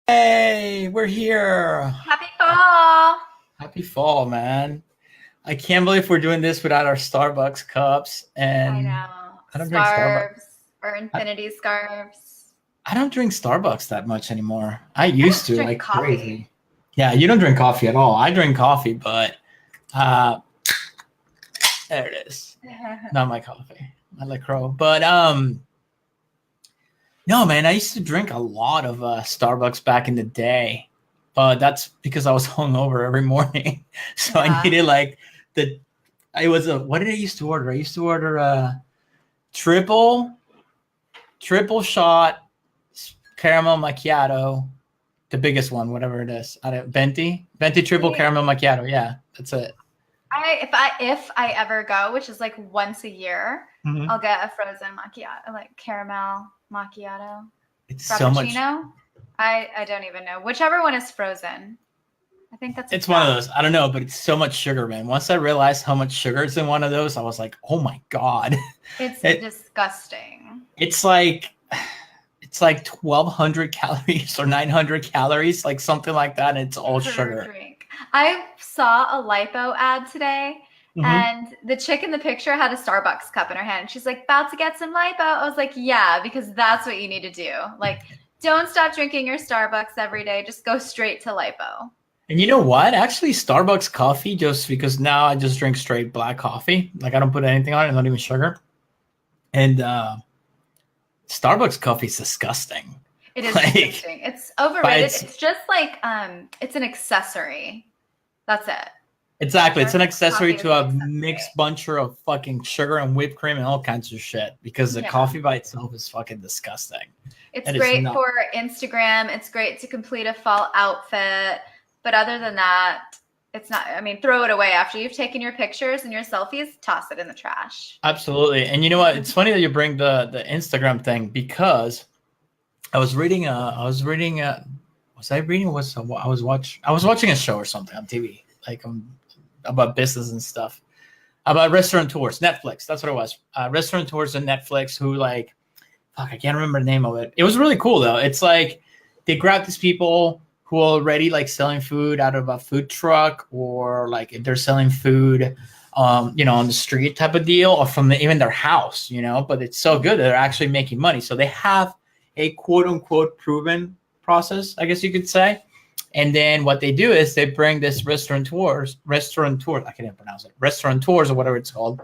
Hey, we're here. Happy fall. Happy fall, man. I can't believe we're doing this without our Starbucks cups. I And know. I don't drink Starbucks. Scarves or I, infinity scarves. I don't drink Starbucks that much anymore. I I used don't to drink like coffee. crazy. Yeah, you don't drink coffee at all. I drink coffee, but uh, there it is. Not my coffee. My LaCroix. But no, man, I used to drink a lot of Starbucks back in the day. But that's because I was hungover every morning. So I Yeah. needed like the I was a what did I used to order? I used to order a triple triple shot caramel macchiato, the biggest one, whatever it is. I don't venti triple See, caramel macchiato. Yeah, that's it. if I ever go, which is like once a year, Mhm. I'll get a frozen macchiato, like caramel macchiato, It's so much. frappuccino. I don't even know. Whichever one is frozen. I think that's a It's one of black. those. I don't know, but it's so much sugar, man. Once I realized how much sugar is in one of those, I was like, oh my god. It's It disgusting. it's like it's like 1,200 calories or 900 calories, like something like that. And it's all Per sugar. drink. I saw a lipo ad today, Hmm. and the chick in the picture had a Starbucks cup in her hand. She's like, about to get some lipo. I was like, yeah, because that's what you need to do. Like, don't stop drinking your Starbucks every day. Just go straight to lipo. And you know what? Actually, Starbucks coffee, just because now I just drink straight black coffee. Like I don't put anything on it, not even sugar. And Starbucks coffee is disgusting. It is Like, disgusting. It's but overrated. It's just like it's an accessory. That's it. exactly, it's an Starbucks accessory coffee is to an a accessory. mixed bunch of fucking sugar and whipped cream and all kinds of shit. Because the Yeah. coffee by itself is fucking disgusting. It's It is great not. for Instagram. It's great to complete a fall outfit. But other than that, it's not, I mean, throw it away after you've taken your pictures and your selfies, toss it in the trash. Absolutely. And you know what? It's funny that you bring the Instagram thing because was I reading was I was watching a show or something on TV like about business and stuff about restaurateurs, Netflix. That's what it was. Restaurateurs and Netflix who like fuck, I can't remember the name of it. It was really cool though. It's like they grab these people who are already like selling food out of a food truck or like if they're selling food on the street type of deal or from even their house, but it's so good that they're actually making money. So they have a quote unquote proven process, I guess you could say. And then what they do is they bring this restaurateurs, I can't even pronounce it, restaurateurs or whatever it's called,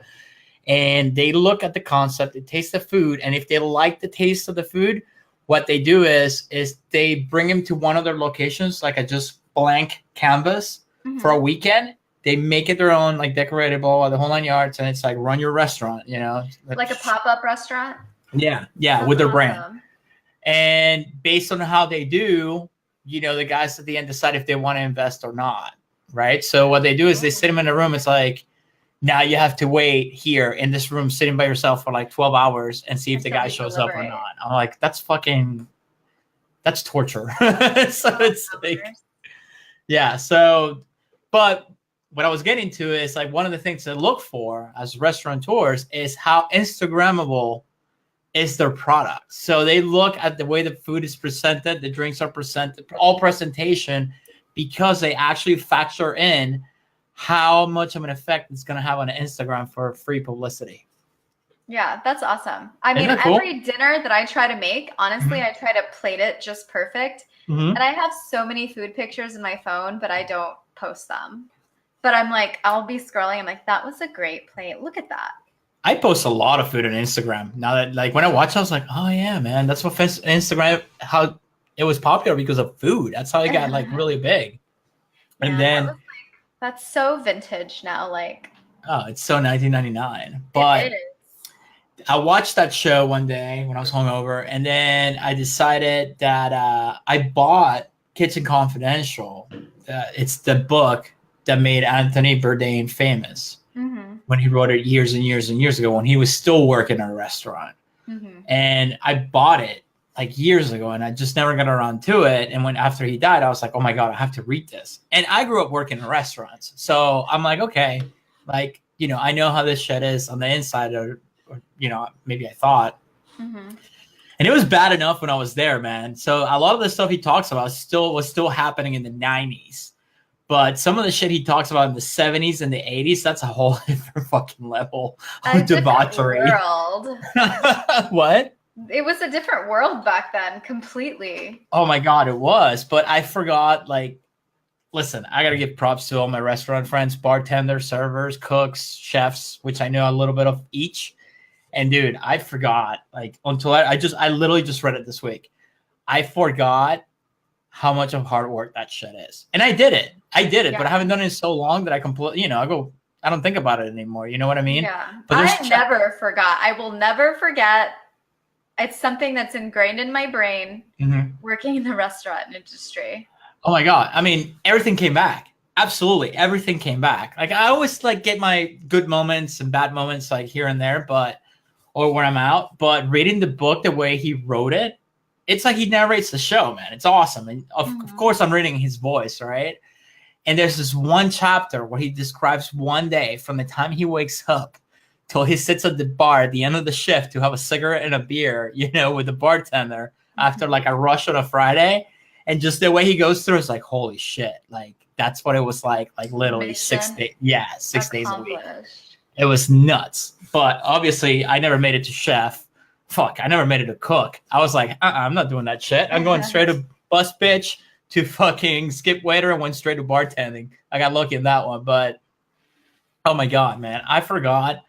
and they look at the concept, they taste the food, and if they like the taste of the food, what they do is they bring them to one of their locations, like a just blank canvas for a Mm-hmm. weekend. They make it their own, like decoratable, the whole 9 yards, and it's like run your restaurant, Like a pop up restaurant. yeah, with That's their brand. awesome. And based on how they do, the guys at the end decide if they want to invest or not, right? So what they do is they sit them in a room. It's like now you have to wait here in this room sitting by yourself for like 12 hours and see if the Until guy you shows up or deliberate. not. I'm like, that's torture. So Oh, it's like, hours. yeah. So, but what I was getting to is like one of the things to look for as restaurateurs is how Instagrammable is their product. So they look at the way the food is presented, the drinks are presented, all presentation, because they actually factor in how much of an effect it's going to have on Instagram for free publicity. Yeah, that's awesome. I Isn't mean, that cool? every dinner that I try to make, honestly, Mm-hmm. I try to plate it just perfect. And Mm-hmm. I have so many food pictures in my phone, but I don't post them. But I'm like, I'll be scrolling. I'm like, that was a great plate. Look at that. I post a lot of food on Instagram. Now that like when I watch, I was like, oh yeah, man, that's what Instagram how it was popular because of food. That's how it got like really big. And Man, then that's so vintage now. Like, oh, it's so 1999. it But is. I watched that show one day when I was hungover, and then I decided that I bought Kitchen Confidential. It's the book that made Anthony Bourdain famous Mm-hmm. when he wrote it years and years and years ago when he was still working in a restaurant. Mm-hmm. And I bought it like years ago, and I just never got around to it. And when after he died, I was like, oh my god, I have to read this. And I grew up working in restaurants, so I'm like, okay, like I know how this shit is on the inside, or maybe I thought. Mm-hmm. And it was bad enough when I was there, man. So a lot of the stuff he talks about was still happening in the 90s. But some of the shit he talks about in the 70s and the 80s, that's a whole different fucking level A of different debauchery. world. What? It was a different world back then, completely. Oh my God, it was. But I forgot, like, listen, I got to give props to all my restaurant friends, bartenders, servers, cooks, chefs, which I know a little bit of each. And dude, I forgot, like, until I literally just read it this week. I forgot how much of hard work that shit is. And I did it, but I haven't done it in so long that I completely, I don't think about it anymore. You know what I mean? Yeah. But I never forgot. I will never forget. It's something that's ingrained in my brain, working in the restaurant industry. Oh my God. I mean, everything came back. Absolutely. Everything came back. Like, I always like get my good moments and bad moments like here and there, or when I'm out, but reading the book the way he wrote it, it's like he narrates the show, man. It's awesome. And of course I'm reading his voice, right? And there's this one chapter where he describes one day from the time he wakes up till he sits at the bar at the end of the shift to have a cigarette and a beer, with the bartender after like a rush on a Friday. And just the way he goes through is like, holy shit. Like, that's what it was like literally 6 days. Yeah, 6 days a week. It was nuts. But obviously I never made it to chef. Fuck, I never made it to cook. I was like, I'm not doing that shit. I'm going straight to bus bitch to fucking skip waiter and went straight to bartending. I got lucky in that one. But oh my God, man, I forgot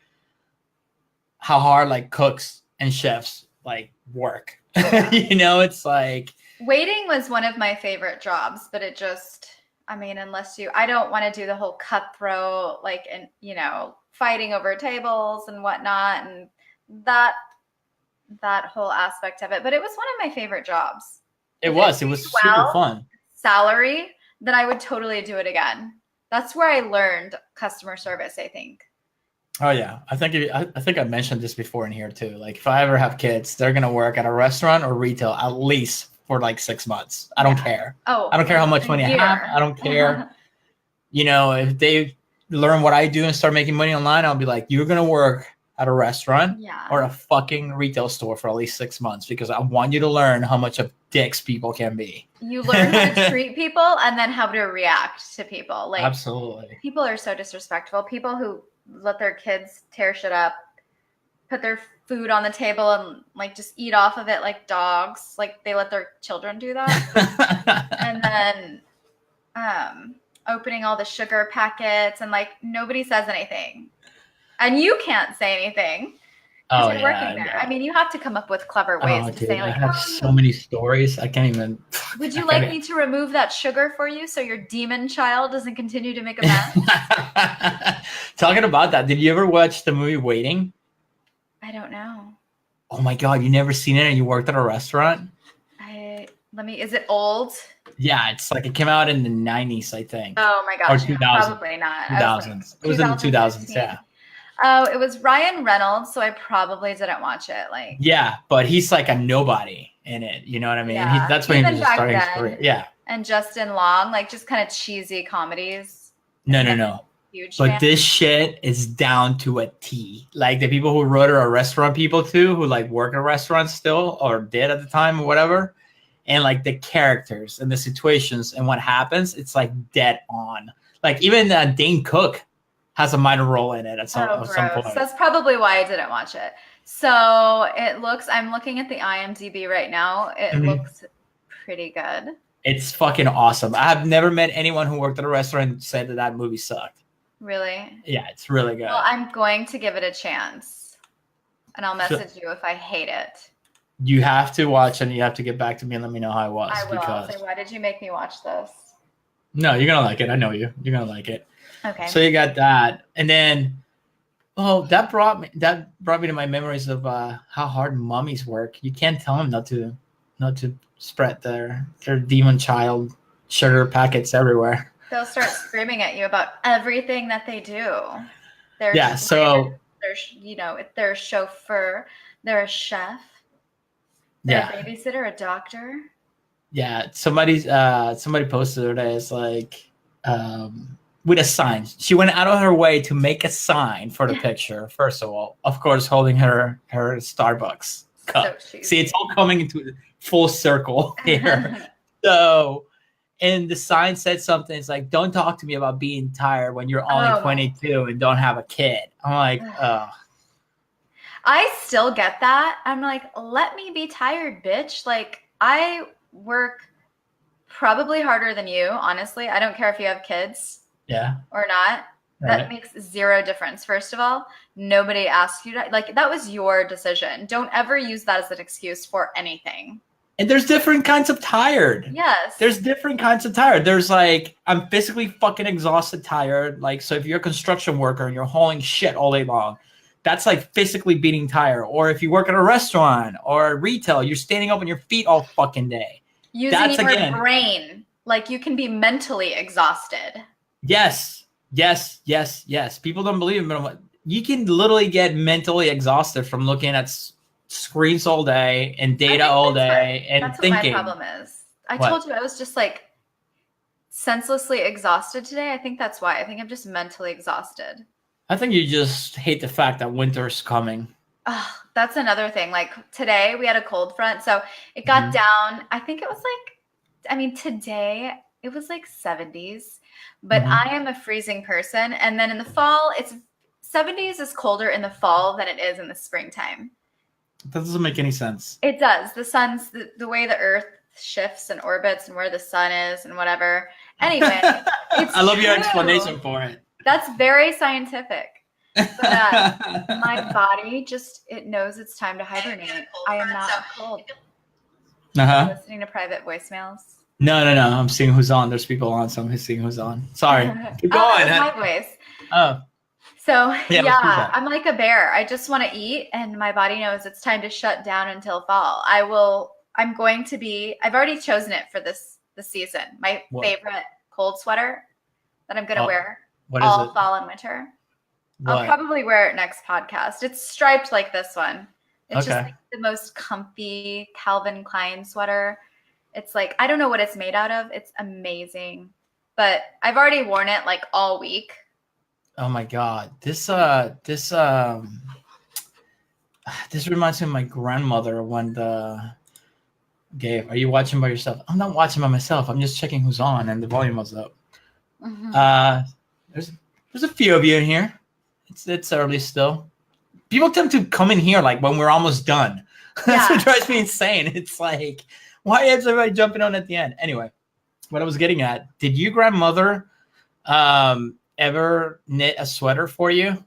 how hard like cooks and chefs like work. It's like waiting was one of my favorite jobs, but it just, I mean, I don't want to do the whole cutthroat, like, and fighting over tables and whatnot, and that whole aspect of it. But it was one of my favorite jobs. It was super fun. Salary, then I would totally do it again. That's where I learned customer service, I think. Oh yeah, I think I mentioned this before in here too. Like, if I ever have kids, they're gonna work at a restaurant or retail at least for like 6 months. I don't care. I don't care how much money I have. I don't care. If they learn what I do and start making money online, I'll be like, you're gonna work at a restaurant or a fucking retail store for at least 6 months because I want you to learn how much of dicks people can be. You learn how to treat people and then how to react to people. Like, absolutely. People are so disrespectful. People who let their kids tear shit up, put their food on the table and like just eat off of it like dogs. Like, they let their children do that. And then opening all the sugar packets and like nobody says anything. And you can't say anything because you're working there. I mean, you have to come up with clever ways to say like, I have so many stories. I can't even. Would you like me to remove that sugar for you so your demon child doesn't continue to make a mess? Talking about that, did you ever watch the movie Waiting? I don't know. Oh my God, you never seen it and you worked at a restaurant? Is it old? Yeah, it's like it came out in the 90s, I think. Oh my gosh. Or 2000. Probably not. 2000s. It was in the 2000s, yeah. Oh, it was Ryan Reynolds, so I probably didn't watch it. Like, yeah, but he's like a nobody in it. You know what I mean? Yeah. That's when he was starting his career. Yeah. And Justin Long, like just kind of cheesy comedies. No. Huge but fan. This shit is down to a T. Like, the people who wrote it are restaurant people too, who like work at restaurants still or did at the time or whatever. And like the characters and the situations and what happens, it's like dead on. Like, even Dane Cook has a minor role in it at some point. That's probably why I didn't watch it. So I'm looking at the IMDb right now. It looks pretty good. It's fucking awesome. I have never met anyone who worked at a restaurant and said that movie sucked. Really? Yeah, it's really good. Well, I'm going to give it a chance. And I'll message you if I hate it. You have to watch and you have to get back to me and let me know how it was. I will. I'll say, why did you make me watch this? No, you're going to like it. I know you. You're going to like it. Okay. So you got that. And then, that brought me to my memories of how hard mummies work. You can't tell them not to spread their demon child sugar packets everywhere. They'll start screaming at you about everything that they do. They're a chauffeur, they're a chef, they're a babysitter, a doctor. Yeah, somebody posted it as like with a sign. She went out of her way to make a sign for the picture. First of all, of course, holding her Starbucks cup. cheesy. See, it's all coming into full circle here. So, and the sign said something. It's like, don't talk to me about being tired when you're only 22 and don't have a kid. I'm like, oh. I still get that. I'm like, let me be tired, bitch. Like, I work probably harder than you, honestly. I don't care if you have kids or not. That makes zero difference. First of all, nobody asked you to, like, that was your decision. Don't ever use that as an excuse for anything. And there's different kinds of tired. Yes. There's different kinds of tired. There's like, I'm physically fucking exhausted tired. Like, so if you're a construction worker and you're hauling shit all day long, that's like physically being tired. Or if you work at a restaurant or retail, you're standing up on your feet all fucking day. Using your brain. Like, you can be mentally exhausted. Yes. People don't believe it, but you can literally get mentally exhausted from looking at screens all day and data all day and that's thinking. What my problem is. I told you I was just like senselessly exhausted today. I think that's why. I think I'm just mentally exhausted. I think you just hate the fact that winter's coming. Oh, that's another thing. Like today we had a cold front, so it got down. I think it was like, I mean, today it was like 70s, but I am a freezing person. And then in the fall, it's 70s is colder in the fall than it is in the springtime. That doesn't make any sense. It does. The sun's the way the earth shifts and orbits and where the sun is and whatever. Anyway, it's I love your explanation for it. That's very scientific. But my body just, it knows it's time to hibernate. I am not cold. Listening to private voicemails. No. I'm seeing who's on. There's people on, so I'm seeing who's on. Sorry. Keep going. My voice. Oh. So yeah, I'm like a bear. I just want to eat, and my body knows it's time to shut down until fall. I've already chosen it for this season. My favorite cold sweater that I'm going to wear all fall and winter. I'll probably wear it next podcast. It's striped like this one. It's just like the most comfy Calvin Klein sweater. It's like, I don't know what it's made out of. It's amazing. But I've already worn it like all week. Oh my God. This reminds me of my grandmother when Gabe, are you watching by yourself? I'm not watching by myself. I'm just checking who's on, and the volume was up. There's a few of you in here. It's early still. People tend to come in here like when we're almost done. That's what drives me insane. It's like, why is everybody jumping on at the end? Anyway, what I was getting at, did your grandmother ever knit a sweater for you?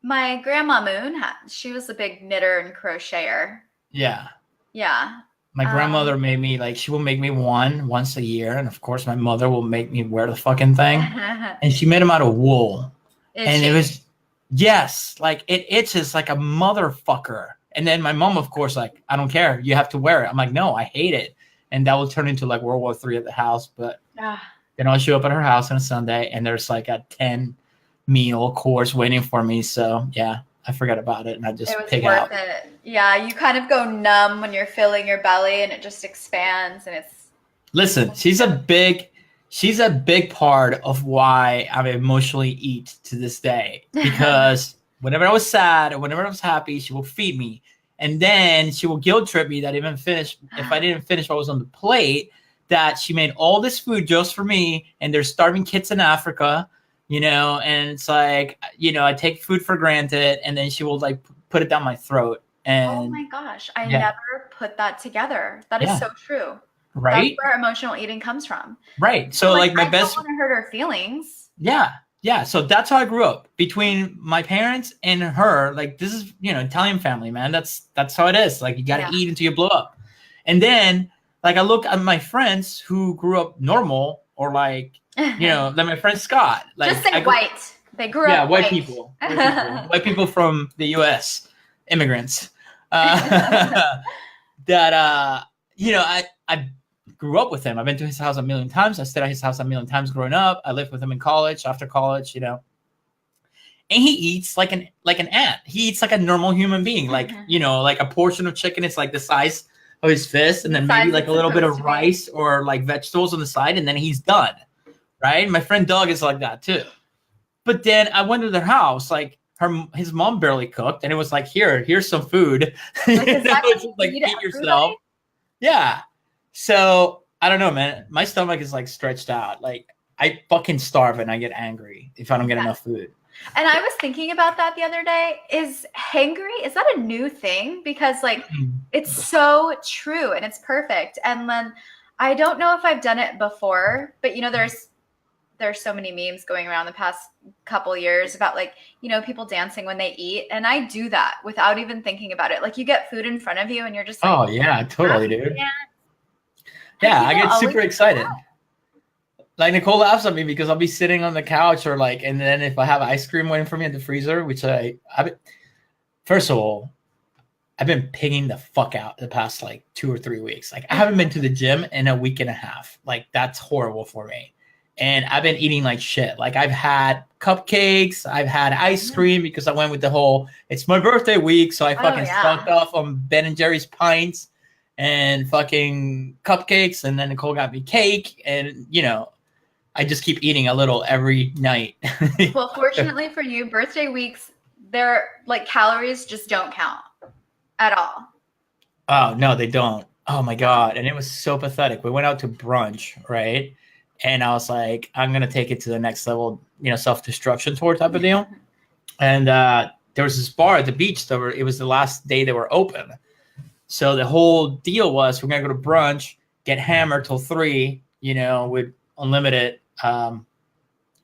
My grandma Moon, she was a big knitter and crocheter. Yeah. Yeah. My grandmother made me, like, she will make me one once a year. And of course, my mother will make me wear the fucking thing. And she made them out of wool. It was, like, it itches like a motherfucker. And then my mom, of course, like, I don't care. You have to wear it. I'm like, no, I hate it. And that will turn into like World War III at the house. But then I'll show up at her house on a Sunday and there's like a 10 meal course waiting for me. So yeah, I forget about it and I just pig out. It. Yeah, you kind of go numb when you're filling your belly and it just expands and it's. Listen, she's a big part of why I emotionally eat to this day, because whenever I was sad or whenever I was happy, she will feed me. And then she will guilt trip me that if I didn't finish what was on the plate, that she made all this food just for me. And there's starving kids in Africa, and it's like, I take food for granted. And then she will like put it down my throat. And oh my gosh, I never put that together. That is so true. Right? That's where emotional eating comes from. Right. So like my best. I don't want to hurt her feelings. Yeah. Yeah. So that's how I grew up, between my parents and her. Like, this is, Italian family, man. That's how it is. Like, you got to eat until you blow up. And then like, I look at my friends who grew up normal, or like, like my friend Scott. Like, just say white. They grew up white people. White people from the US, immigrants. I grew up with him. I've been to his house a million times. I stayed at his house a million times growing up. I lived with him in college, after college, And he eats like an ant. He eats like a normal human being. Like, like a portion of chicken is like the size of his fist, and then maybe like a little bit of rice or like vegetables on the side, and then he's done. Right? My friend Doug is like that too. But then I went to their house. Like, his mom barely cooked, and it was like, here's some food. Like, is that It's what just like you eat feed at yourself. Yeah. So I don't know, man. My stomach is like stretched out. Like I fucking starve and I get angry if I don't get enough food. And I was thinking about that the other day. Is that a new thing? Because like it's so true and it's perfect. And then I don't know if I've done it before, but you know, there's so many memes going around the past couple years about like, you know, people dancing when they eat. And I do that without even thinking about it. Like you get food in front of you and you're just like, Oh yeah, totally, dude. And Yeah, I people get super always excited. Like Nicole laughs at me because I'll be sitting on the couch or like, and then if I have ice cream waiting for me in the freezer, which first of all, I've been pigging the fuck out the past like 2 or 3 weeks. Like I haven't been to the gym in a week and a half. Like that's horrible for me. And I've been eating like shit. Like I've had cupcakes, I've had ice cream because I went with the whole, it's my birthday week. So I fucking stocked off on Ben and Jerry's pints and fucking cupcakes. And then Nicole got me cake. And, you know, I just keep eating a little every night. Well, fortunately for you, birthday weeks, they're like calories just don't count at all. Oh, no, they don't. Oh my God. And it was so pathetic. We went out to brunch, right? And I was like, I'm going to take it to the next level, you know, self-destruction tour type of deal. And there was this bar at the beach it was the last day they were open. So the whole deal was we're going to go to brunch, get hammered till 3, you know, with unlimited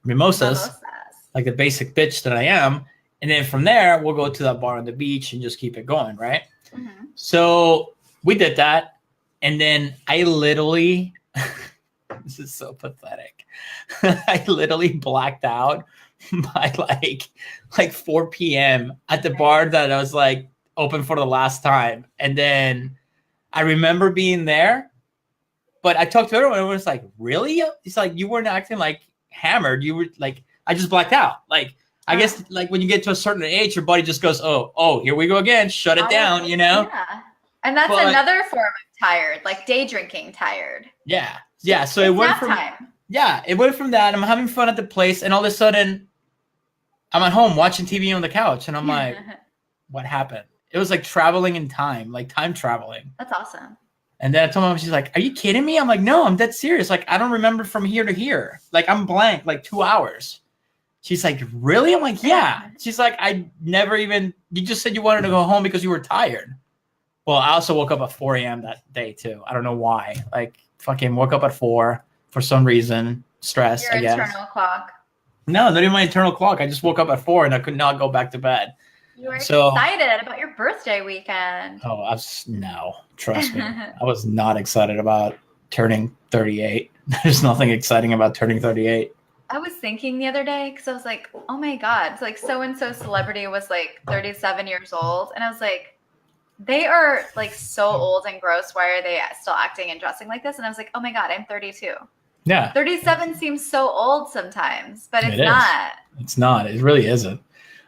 mimosas, like the basic bitch that I am. And then from there, we'll go to that bar on the beach and just keep it going, right? Mm-hmm. So we did that. And then I literally, this is so pathetic. I literally blacked out by like 4 p.m. at the bar that I was like open for the last time. And then I remember being there. But I talked to everyone and it was like, really? It's like, you weren't acting like hammered. You were like, I just blacked out. Like, I guess like when you get to a certain age, your body just goes, oh, here we go again. Shut it down, you know? Yeah. And that's another form of tired, like day drinking tired. Yeah. Yeah. So it went from, it went from that. I'm having fun at the place. And all of a sudden I'm at home watching TV on the couch. And I'm like, what happened? It was like traveling in time, like time traveling. That's awesome. And then I told her, she's like, are you kidding me? I'm like, no, I'm dead serious. Like, I don't remember from here to here. Like, I'm blank, like 2 hours. She's like, really? I'm like, yeah. She's like, I never even, you just said you wanted to go home because you were tired. Well, I also woke up at 4 a.m. that day too. I don't know why. Like, fucking woke up at 4 for some reason. Stress, I guess. Your internal clock. No, not even my internal clock. I just woke up at 4 and I could not go back to bed. You were excited about your birthday weekend. Oh, no, trust me. I was not excited about turning 38. There's nothing exciting about turning 38. I was thinking the other day because I was like, oh my God, it's like so-and-so celebrity was like 37 years old. And I was like, they are like so old and gross. Why are they still acting and dressing like this? And I was like, oh my God, I'm 32. Yeah. 37 seems so old sometimes, but it's not. It's not. It really isn't.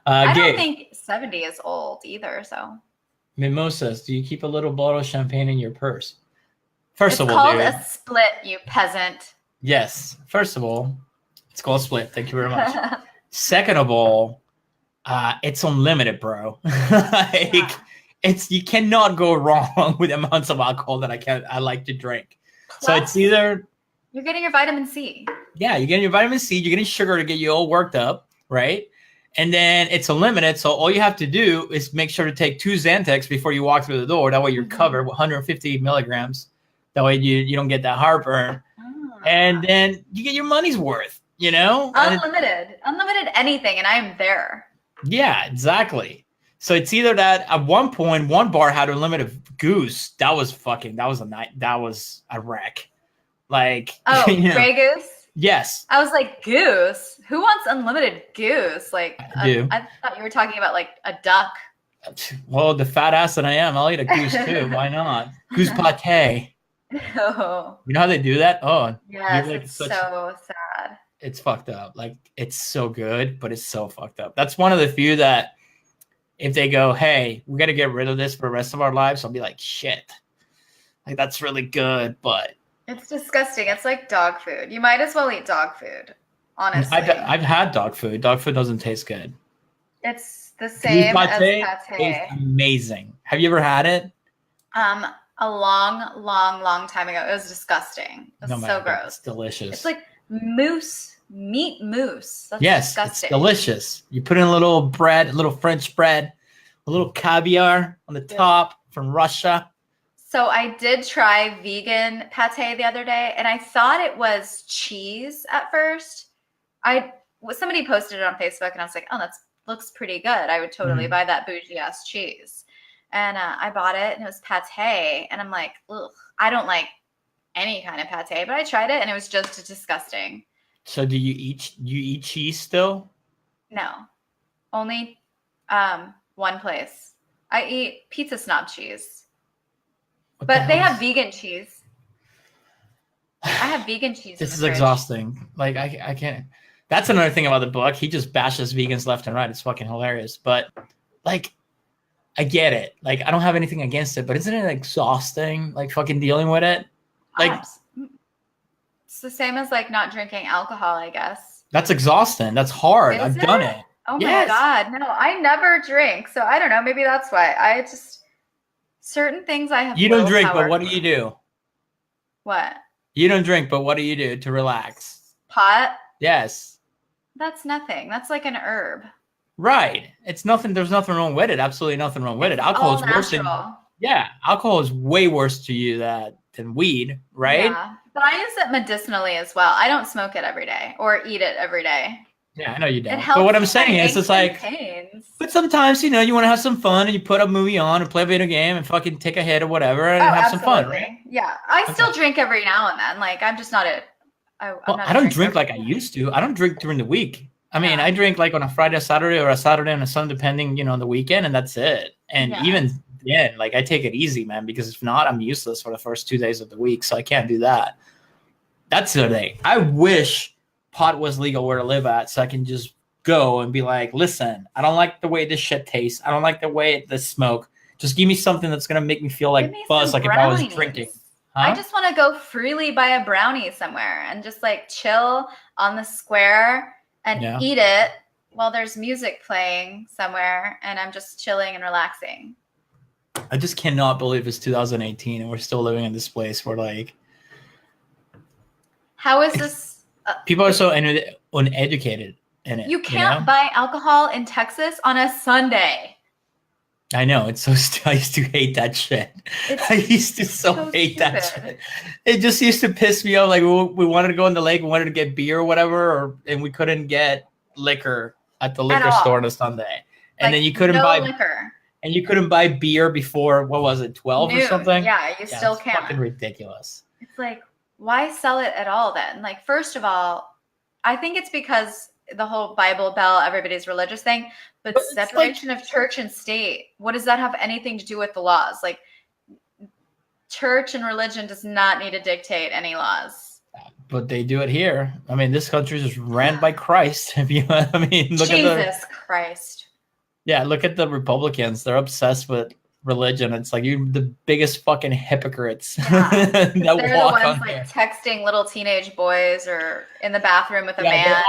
I don't think 70 is old either. So, mimosas. Do you keep a little bottle of champagne in your purse? First of all, it's called a split, you peasant. Yes. First of all, it's called a split. Thank you very much. Second of all, it's unlimited, bro. You cannot go wrong with amounts of alcohol that I like to drink. Plus, so it's either you're getting your vitamin C. Yeah, you're getting your vitamin C. You're getting sugar to get you all worked up, right? And then it's unlimited. So all you have to do is make sure to take 2 Xanax before you walk through the door. That way you're covered with 150 milligrams. That way you don't get that heartburn. And then you get your money's worth, you know? Unlimited anything. And I'm there. Yeah, exactly. So it's either that at one point, one bar had unlimited goose. That was a wreck. Like, Grey Goose? Yes. I was like, goose? Who wants unlimited goose? Like, I thought you were talking about like a duck. Well, the fat ass that I am, I'll eat a goose too. Why not? Goose pate. Oh. You know how they do that? Oh, yes, like it's so sad. It's fucked up. Like, it's so good, but it's so fucked up. That's one of the few that if they go, hey, we got to get rid of this for the rest of our lives, I'll be like, shit. Like, that's really good, but it's disgusting. It's like dog food. You might as well eat dog food, honestly. I've had dog food. Dog food doesn't taste good. It's the Beef same as is pate. amazing. Have you ever had it? A long time ago. It was disgusting. It No, was so my God, it's gross. It's delicious. like meat mousse. That's Yes, it's disgusting. delicious. You put in a little bread, a little French bread, a little caviar on the top from Russia. So I did try vegan pate the other day, and I thought it was cheese at first. Somebody posted it on Facebook, and I was like, "Oh, that looks pretty good. I would totally buy that bougie ass cheese." And I bought it, and it was pate, and I'm like, "Ugh, I don't like any kind of pate," but I tried it, and it was just disgusting. So do you eat cheese still? No, only one place. I eat Pizza Snob cheese, What the but they hell have vegan cheese. I have vegan cheese in This the is fridge. exhausting. Like I can't. That's another thing about the book. He just bashes vegans left and right. It's fucking hilarious. But like, I get it. Like, I don't have anything against it, but isn't it exhausting? Like fucking dealing with it. Like It's the same as like not drinking alcohol, I guess. that's exhausting. That's hard. Is I've it? done it. Oh Yes. my God. No, I never drink. So I don't know. Maybe that's why. Certain things I have. You don't drink, but willpower what do for. you do? What? You don't drink, but what do you do to relax? Pot? Yes. That's nothing. That's like an herb. Right. It's nothing. There's nothing wrong with it. Absolutely nothing wrong with it. Alcohol All is worse than. natural. Yeah, alcohol is way worse to you than weed, right? Yeah. But I use it medicinally as well. I don't smoke it every day or eat it every day. Yeah, I know you It don't. helps But what I'm with my saying is, aches it's and like, pains. but sometimes, you want to have some fun and you put a movie on and play a video game and fucking take a hit or whatever and have some fun, right? Yeah. I still drink every now and then. Like, I'm just not a. Well, I don't drink like I used to. I don't drink during the week. I mean, Yeah. I drink like on a Friday, Saturday, or a Saturday and a Sunday, depending, on the weekend, and that's it. And even then, like, I take it easy, man, because if not, I'm useless for the first 2 days of the week, so I can't do that. That's the thing. I wish pot was legal where I live at, so I can just go and be like, listen, I don't like the way this shit tastes. I don't like the way this smoke. Just give me something that's gonna make me feel like buzz, like if I was drinking. I just want to go freely buy a brownie somewhere and just like chill on the square and eat it while there's music playing somewhere and I'm just chilling and relaxing. I just cannot believe it's 2018 and we're still living in this place where like. How is this? People are so uneducated in it. You can't buy alcohol in Texas on a Sunday. I know. It's so. I used to hate that shit. I used to so hate that shit. It just used to piss me off. Like we wanted to go in the lake, we wanted to get beer or whatever, and we couldn't get liquor at the liquor store on a Sunday. And then you couldn't buy liquor. And you couldn't buy beer before, what was it, 12 or something? Yeah, you still can't. It's fucking ridiculous. It's like, why sell it at all then? Like, first of all, I think it's because the whole Bible Belt, everybody's religious thing, but separation of church and state, what does that have anything to do with the laws? Like, church and religion does not need to dictate any laws. But they do it here. I mean, this country is ran by Christ. Look at Jesus Christ. Yeah, look at the Republicans. They're obsessed with religion. It's like you're the biggest fucking hypocrites. Yeah. They're the ones like texting little teenage boys or in the bathroom with a man.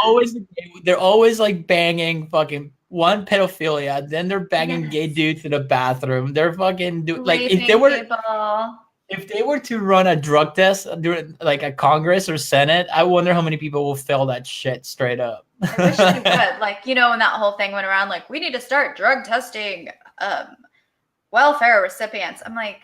They're always like banging fucking one pedophilia. Then they're banging gay dudes in the bathroom. They're fucking like if they were to run a drug test during like a Congress or Senate, I wonder how many people will fail that shit straight up. I wish they could. Like, when that whole thing went around, like, we need to start drug testing welfare recipients. I'm like,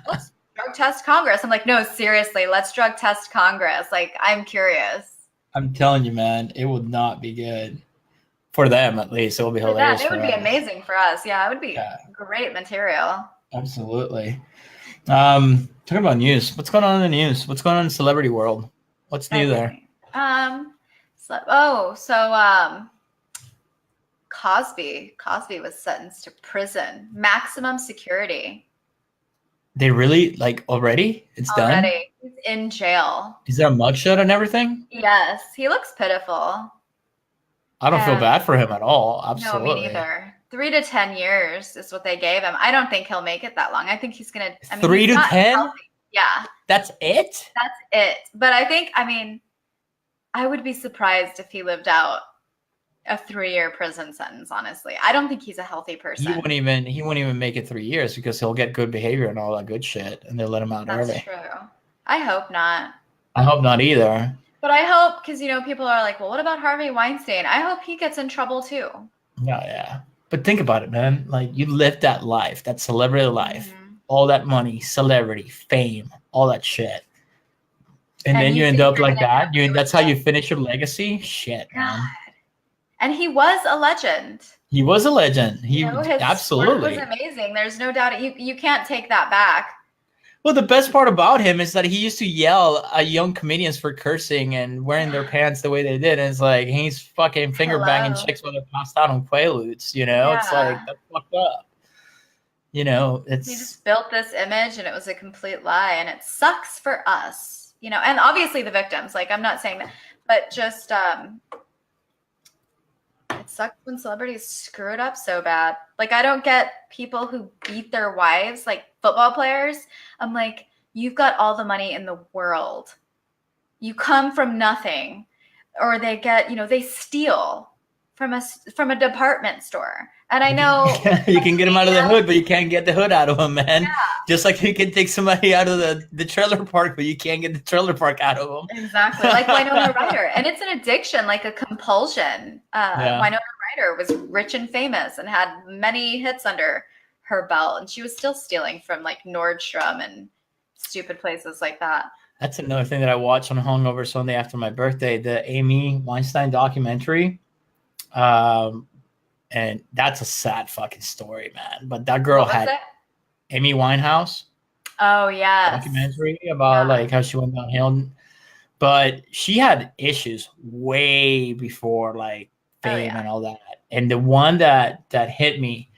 let's drug test Congress. I'm like, no, seriously, let's drug test Congress. Like, I'm curious. I'm telling you, man, it would not be good. For them, at least. It would be hilarious. It would be amazing for us. Yeah, it would be great material. Absolutely. Talking about news. What's going on in the news? What's going on in the celebrity world? What's new there? Cosby was sentenced to prison, maximum security. They really already? It's done? He's in jail. Is there a mugshot and everything? Yes, he looks pitiful. I don't feel bad for him at all. Absolutely. No, me neither. 3 to 10 years is what they gave him. I don't think he'll make it that long. I think he's gonna. 3 to 10? Yeah. That's it? That's it. But I think, I would be surprised if he lived out a 3-year prison sentence, honestly. I don't think he's a healthy person. He won't even make it 3 years because he'll get good behavior and all that good shit, and they'll let him out That's early. true. I hope not. I hope not either. But I hope, because, people are like, well, what about Harvey Weinstein? I hope he gets in trouble too. Yeah. But think about it, man. Like, you lived that life, that celebrity life, all that money, celebrity, fame, all that shit. And then you end up like that. That's how you finish your legacy? Shit, man. God. And he was a legend. He was a legend. His absolutely work was amazing. There's no doubt. You can't take that back. Well, the best part about him is that he used to yell at young comedians for cursing and wearing their pants the way they did. And it's like, he's fucking finger banging chicks while they're passed out on Quaaludes, Yeah. It's like, that's fucked up. He just built this image and it was a complete lie, and it sucks for us, and obviously the victims. Like, I'm not saying that, but just it sucks when celebrities screw it up so bad. Like, I don't get people who beat their wives, like football players. I'm like, you've got all the money in the world. You come from nothing. Or they get, they steal from a department store. And I know you can get them out of the hood, but you can't get the hood out of them, man. Yeah. Just like you can take somebody out of the trailer park, but you can't get the trailer park out of them. Exactly. Like Winona Ryder. And it's an addiction, like a compulsion. Winona Ryder was rich and famous and had many hits under her belt. And she was still stealing from like Nordstrom and stupid places like that. That's another thing that I watched on Hungover Sunday after my birthday, the Amy Weinstein documentary. And that's a sad fucking story, man. But that girl had Amy Winehouse. Oh, yeah. Documentary about like how she went downhill. But she had issues way before like fame and all that. And the one that hit me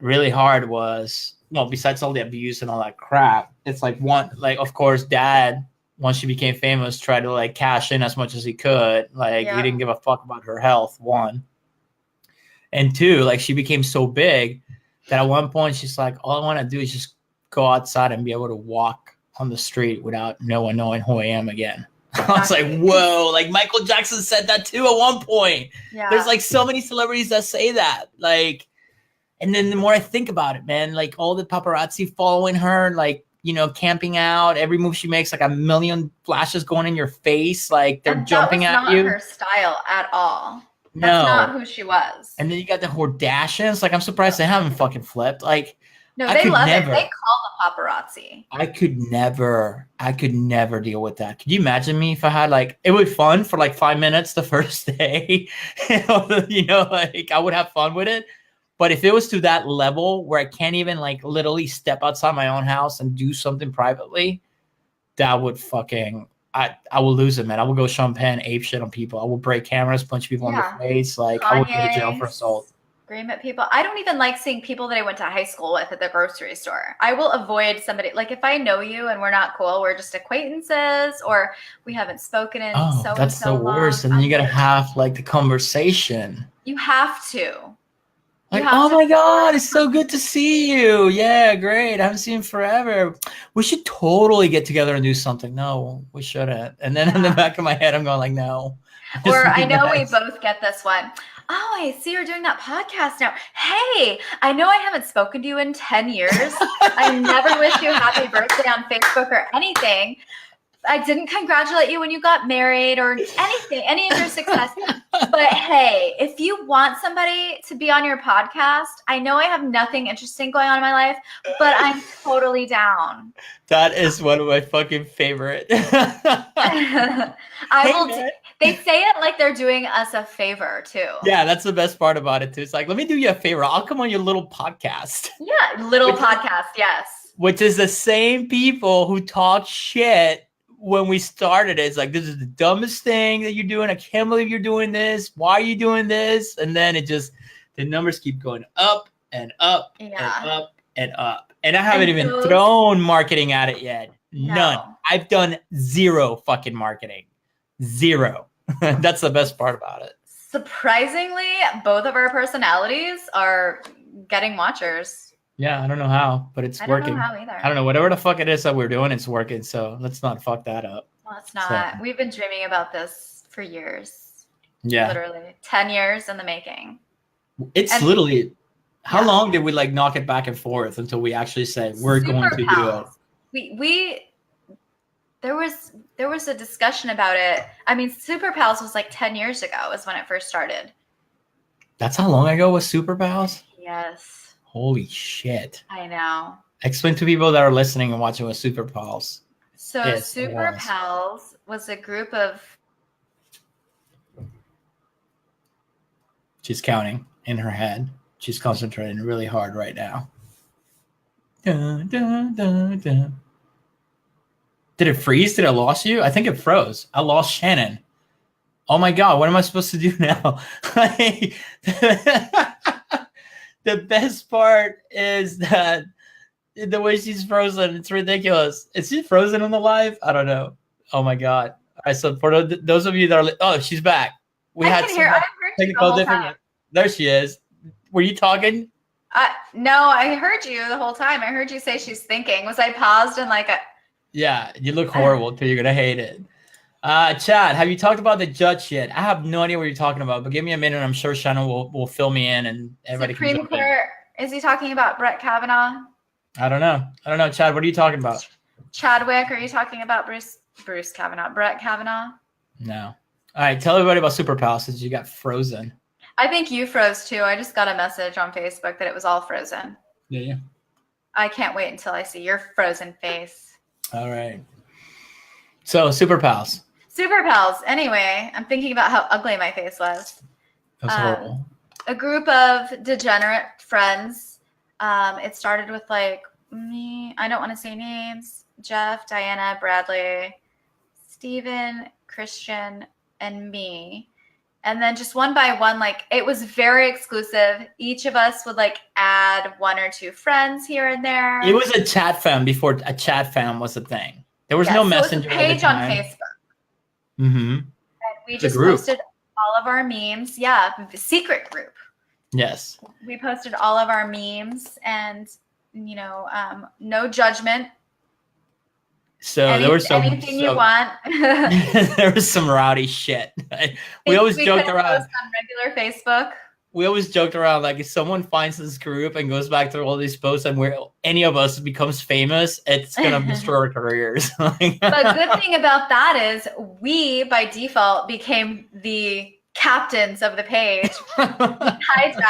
really hard was, besides all the abuse and all that crap, it's like of course, Dad, once she became famous, tried to like cash in as much as he could. Like, he didn't give a fuck about her health, one. And two, like, she became so big that at one point she's like, all I want to do is just go outside and be able to walk on the street without no one knowing who I am again. I was like, whoa, like Michael Jackson said that too at one point. Yeah. There's like so many celebrities that say that. Like, and then the more I think about it, man, like all the paparazzi following her, like, camping out, every move she makes, like a million flashes going in your face, like they're jumping at you. That's not her style at all. That's not who she was. And then you got the Kardashians. Like, I'm surprised they haven't fucking flipped. Like, no, they love it. They call the paparazzi. I could never deal with that. Could you imagine me if I had like, it would be fun for like 5 minutes the first day, like I would have fun with it. But if it was to that level where I can't even like literally step outside my own house and do something privately, that would fucking, I will lose it, man. I will go champagne, ape shit on people. I will break cameras, punch people in the face. Like, I will go to jail for assault. Scream at people. I don't even like seeing people that I went to high school with at the grocery store. I will avoid somebody. Like, if I know you and we're not cool, we're just acquaintances, or we haven't spoken in so that's the worst. And then you got to have like the conversation. You have to. Like, oh my God, it's so good to see you. Yeah, great. I haven't seen you forever. We should totally get together and do something. No, we shouldn't. And then in the back of my head, I'm going like, no. Or I know we both get this one. Oh, I see you're doing that podcast now. Hey, I know I haven't spoken to you in 10 years. I never wish you happy birthday on Facebook or anything. I didn't congratulate you when you got married or anything, any of your success. But hey, if you want somebody to be on your podcast, I know I have nothing interesting going on in my life, but I'm totally down. That is one of my fucking favorite. They say it like they're doing us a favor too. Yeah, that's the best part about it too. It's like, let me do you a favor. I'll come on your little podcast. Yeah, podcast, yes. Which is the same people who talk shit when we started. It's like, this is the dumbest thing that you're doing. I can't believe you're doing this. Why are you doing this? And then the numbers keep going up and up and up and up. And I haven't even thrown marketing at it yet. None. No. I've done zero fucking marketing. Zero. That's the best part about it. Surprisingly, both of our personalities are getting watchers. Yeah, I don't know how, but it's working. I don't know how either. I don't know. Whatever the fuck it is that we're doing, it's working. So let's not fuck that up. Well, it's not. So. We've been dreaming about this for years. Yeah. Literally 10 years in the making. It's And literally, how yeah. long did we like knock it back and forth until we actually say we're going Super to do it? pals. We there was a discussion about it. I mean, Super Pals was like 10 years ago is when it first started. That's how long ago was Super Pals? Yes. Holy shit. I know. Explain to people that are listening and watching what Super Pals So is. Super Pals was a group of... She's counting in her head. She's concentrating really hard right now. Dun, dun, dun, dun. Did it freeze? Did I lose you? I think it froze. I lost Shannon. Oh my God, what am I supposed to do now? The best part is that the way she's frozen, it's ridiculous. Is she frozen on the live? I don't know. Oh my God. All right, so for those of you that are, oh, she's back. I heard you the whole time. There she is. Were you talking? No, I heard you the whole time. I heard you say she's thinking. Was I paused and like a... Yeah, you look horrible too. You're gonna hate it. Chad, have you talked about the judge yet? I have no idea what you're talking about, but give me a minute. I'm sure Shanon will fill me in and everybody can jump in. Is he talking about Brett Kavanaugh? I don't know. Chad, what are you talking about? Chadwick, are you talking about Bruce Kavanaugh? Brett Kavanaugh? No. All right, tell everybody about Super Pal since you got frozen. I think you froze too. I just got a message on Facebook that it was all frozen. Yeah. I can't wait until I see your frozen face. All right. So Super Pals. Super Pals. Anyway, I'm thinking about how ugly my face was. That was horrible. A group of degenerate friends. It started with like me. I don't want to say names. Jeff, Diana, Bradley, Steven, Christian, and me. And then just one by one, like it was very exclusive. Each of us would like add one or two friends here and there. It was a chat fam before a chat fam was a thing. There was no messenger. It was a page on Facebook. Mm-hmm. And we just posted all of our memes. Yeah, secret group. Yes. We posted all of our memes and, no judgment. So there was some anything you want. There was some rowdy shit. We always joked around on regular Facebook. We always joked around like if someone finds this group and goes back to all these posts and where any of us becomes famous, it's gonna destroy our careers. But good thing about that is we by default became the captains of the page. Hijacked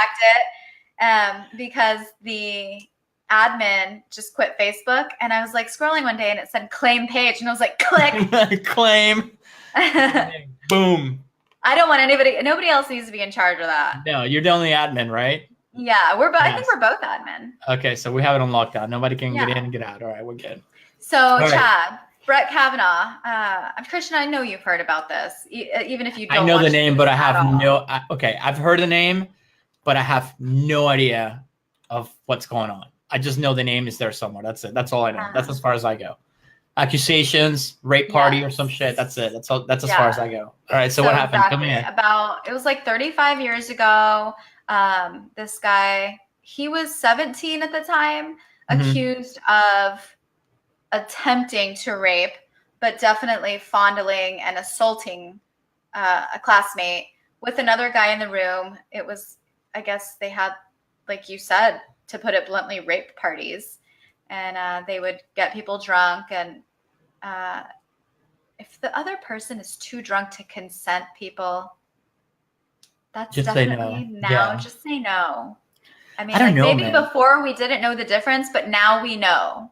it because the admin just quit Facebook, and I was like scrolling one day and it said claim page, and I was like, click. Claim. Boom. I don't want nobody else needs to be in charge of that. No, you're the only admin, right? Yeah, I think we're both admin. Okay, so we have it on lockdown. Nobody can get in and get out. All right, we're good. So Chad, Brett Kavanaugh, Christian, I know you've heard about this, even if you don't. I know the name, but I have I've heard the name, but I have no idea of what's going on. I just know the name is there somewhere. That's it. That's all I know. That's as far as I go. Accusations, rape party or some shit. That's it. That's all. That's as far as I go. All right. So what happened? Exactly. Come in. It was like 35 years ago. This guy, he was 17 at the time, accused of attempting to rape, but definitely fondling and assaulting a classmate with another guy in the room. It was, I guess they had, like you said, to put it bluntly, rape parties. And they would get people drunk. And if the other person is too drunk to consent, people, that's just definitely no. Yeah. Just say no. I mean, I don't know, maybe before we didn't know the difference, but now we know.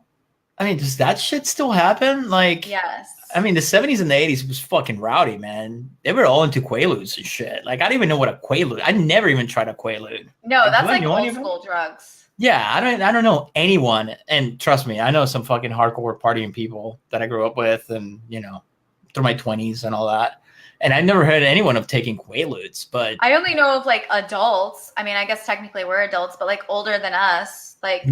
I mean, does that shit still happen? Like, yes. I mean, the 70s and the 80s was fucking rowdy, man. They were all into Quaaludes and shit. Like, I don't even know what a Quaalude. I never even tried a Quaalude. No, that's like old school drugs. Yeah, I don't know anyone, and trust me, I know some fucking hardcore partying people that I grew up with, and through my 20s and all that. And I never heard anyone of taking Quaaludes, but I only know of like adults. I mean, I guess technically we're adults, but like older than us, like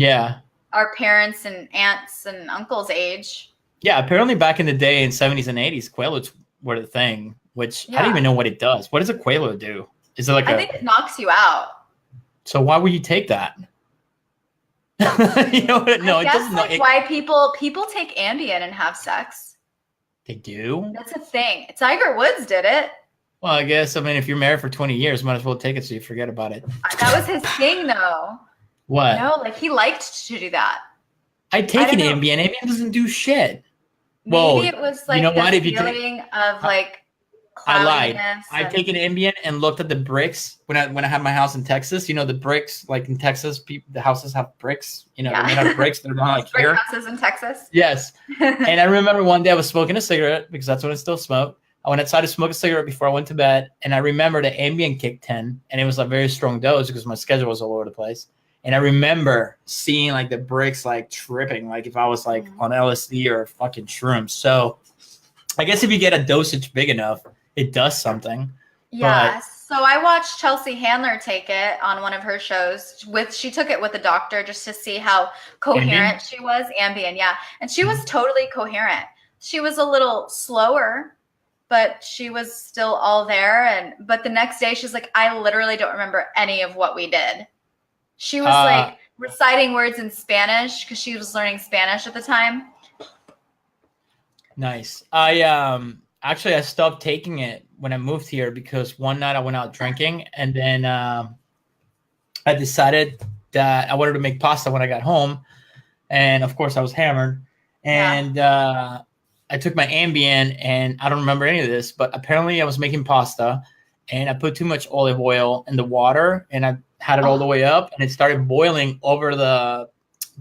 our parents and aunts and uncles' age. Yeah, apparently back in the day in 70s and 80s, Quaaludes were the thing, which I don't even know what it does. What does a Quaalude do? Is it like I think it knocks you out. So why would you take that? No, it doesn't. Like why people take Ambien and have sex. They do? That's a thing. Tiger Woods did it. Well, I guess, I mean, if you're married for 20 years, might as well take it so you forget about it. That was his thing, though. What? No, like he liked to do that. I I take an don't know. Ambien. Ambien doesn't do shit. Maybe Well, it was you know like the what? If you take, feeling of I, like I lied. cloudiness I and take an Ambien and looked at the bricks when I had my house in Texas. You know the bricks, like in Texas, the houses have bricks. You know they're made out of bricks. They're not like brick here. houses in Texas. Yes. And I remember one day I was smoking a cigarette because that's when I still smoke. I went outside to smoke a cigarette before I went to bed, and I remember the Ambien kicked in, and it was a very strong dose because my schedule was all over the place. And I remember seeing like the bricks like tripping, like if I was like on LSD or fucking shrooms. So I guess if you get a dosage big enough, it does something. Yeah. So I watched Chelsea Handler take it on one of her shows. She took it with a doctor just to see how coherent Ambien? she was. Ambien, yeah. And she was totally coherent. She was a little slower, but she was still all there. But the next day she's like, I literally don't remember any of what we did. She was like reciting words in Spanish because she was learning Spanish at the time. Nice. Actually I stopped taking it when I moved here because one night I went out drinking, and then I decided that I wanted to make pasta when I got home, and of course I was hammered, and I took my Ambien, and I don't remember any of this, but apparently I was making pasta, and I put too much olive oil in the water, and I had it all the way up, and it started boiling over the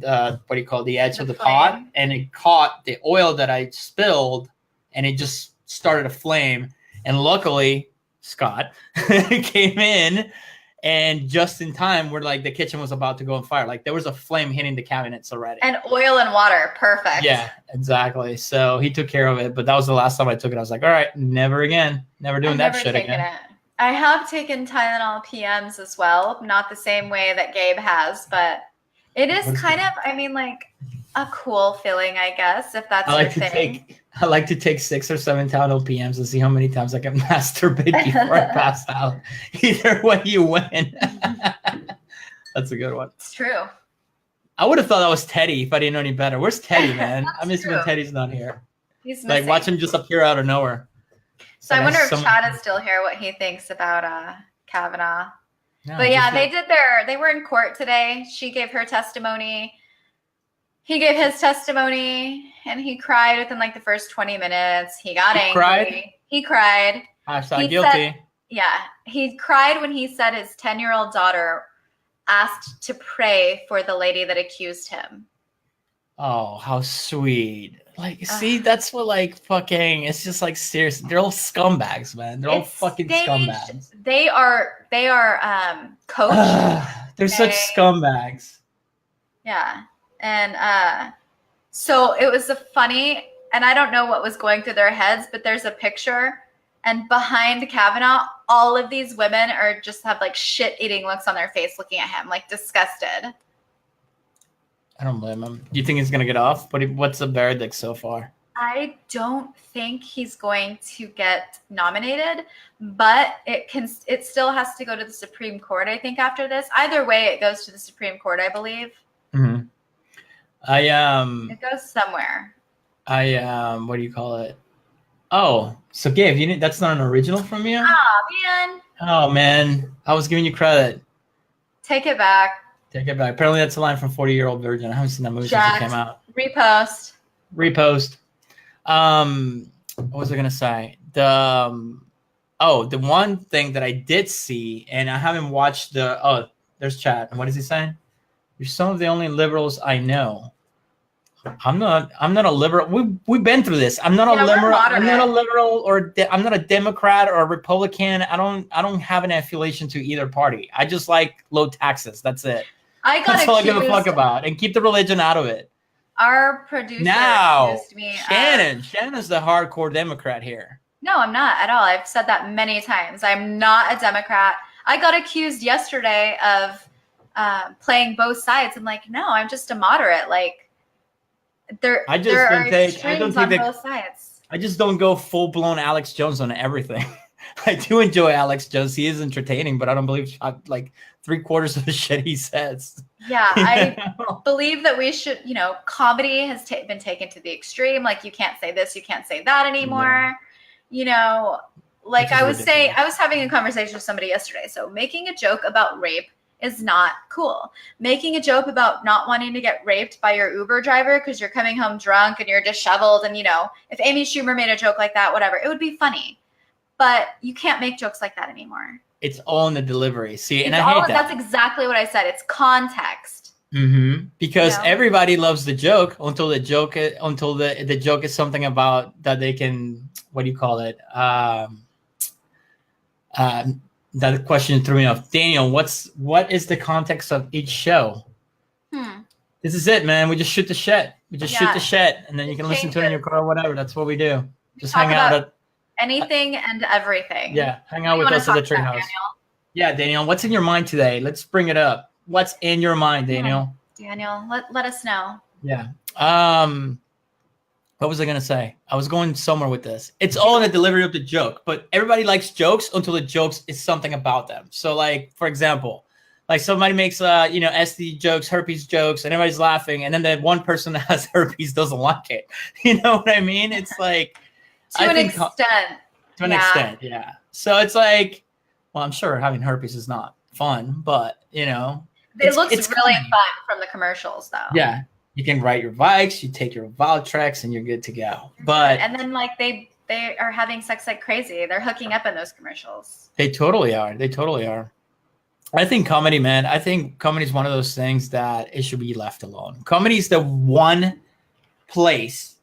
what do you call it, the edge of the pot, and it caught the oil that I spilled, and it just started a flame. And luckily, Scott came in, and just in time, where like the kitchen was about to go on fire. Like there was a flame hitting the cabinets already. And oil and water, perfect. Yeah, exactly. So he took care of it, but that was the last time I took it. I was like, all right, never again, never doing that shit again. I have taken Tylenol PMs as well, not the same way that Gabe has, but it is kind of, I mean, like a cool feeling, I guess, if that's your thing. I like to take 6 or 7 Tylenol PMs and see how many times I can masturbate before I pass out. Either way, you win. That's a good one. It's true. I would have thought that was Teddy if I didn't know any better. Where's Teddy, man? I miss when Teddy's not here. He's missing. Like, watch him just appear out of nowhere. So I wonder if Chad is still here, what he thinks about Kavanaugh. No, but yeah, they were in court today. She gave her testimony. He gave his testimony, and he cried within like the first 20 minutes. He got angry. He cried. Hashtag guilty. He cried when he said his 10-year-old daughter asked to pray for the lady that accused him. Oh, how sweet. Like, see, that's what, like, fucking, it's just like, seriously, they're all scumbags, man. They're all fucking scumbags. They are coached. They're such scumbags. Yeah. And so it was funny, and I don't know what was going through their heads, but there's a picture, and behind Kavanaugh, all of these women are just have like shit-eating looks on their face looking at him, like disgusted. I don't blame him. Do you think he's going to get off? What's the verdict so far? I don't think he's going to get nominated, but it still has to go to the Supreme Court, I think, after this. Either way, it goes to the Supreme Court, I believe. Mm-hmm. It goes somewhere. What do you call it? Oh, so Gabe, that's not an original from you? Oh man. I was giving you credit. Take it back. Apparently that's a line from 40-Year-Old Virgin. I haven't seen that movie since it came out. Repost. What was I gonna say? The one thing that I did see, and I haven't watched there's Chad. What is he saying? You're some of the only liberals I know. I'm not a liberal. We've been through this. I'm not a liberal. I'm not a liberal, or I'm not a Democrat or a Republican. I don't have an affiliation to either party. I just like low taxes. That's it. That's all I give a fuck about, and keep the religion out of it. Our producer accused me. Shannon's the hardcore Democrat here. No, I'm not at all. I've said that many times. I'm not a Democrat. I got accused yesterday of playing both sides. I'm like, no, I'm just a moderate. Like, there are extremes on both sides. I just don't go full blown Alex Jones on everything. I do enjoy Alex Jones. He is entertaining, but I don't believe like 3/4 of the shit he says. Yeah, I believe that we should, comedy has been taken to the extreme. Like, you can't say this, you can't say that anymore. like Which is I was saying, ridiculous. I was having a conversation with somebody yesterday. So making a joke about rape is not cool. Making a joke about not wanting to get raped by your Uber driver because you're coming home drunk and you're disheveled, and if Amy Schumer made a joke like that, whatever, it would be funny. But you can't make jokes like that anymore. It's all in the delivery. See, and It's I hate that. That's exactly what I said. It's context. Because You know? everybody loves the joke until the joke is something about that they can, what do you call it? That question threw me off. Daniel, what is the context of each show? This is it, man. We just shoot the shit. Shoot the shit, and then you can listen to it in your car or whatever. That's what we do. Just hang out at anything and everything. Yeah, hang out with us at the treehouse. Yeah, Daniel, what's in your mind today? Let's bring it up. What's in your mind, Daniel? Daniel, let us know. Yeah. What was I gonna say? I was going somewhere with this. It's all in the delivery of the joke, but everybody likes jokes until the jokes is something about them. So, like, for example, like somebody makes STD jokes, herpes jokes, and everybody's laughing, and then that one person that has herpes doesn't like it. You know what I mean? It's like to an extent, yeah. So it's like, well, I'm sure having herpes is not fun, but it looks really fun from the commercials, though. Yeah, you can ride your bikes, you take your Valtrex, and you're good to go. But and then like they are having sex like crazy. They're hooking up in those commercials. They totally are. I think comedy, man. I think comedy is one of those things that it should be left alone. Comedy is the one place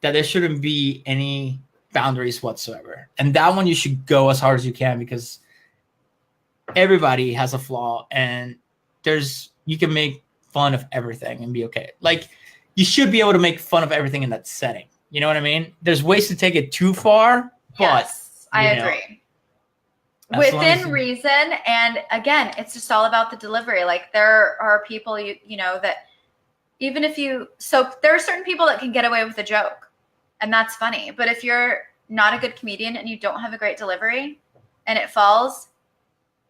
that there shouldn't be any boundaries whatsoever. And that one you should go as hard as you can, because everybody has a flaw, and you can make fun of everything and be okay. Like, you should be able to make fun of everything in that setting. You know what I mean? There's ways to take it too far, but yes, I agree. Within reason, and again, it's just all about the delivery. Like, there are people that even if there are certain people that can get away with a joke, and that's funny. But if you're not a good comedian and you don't have a great delivery and it falls,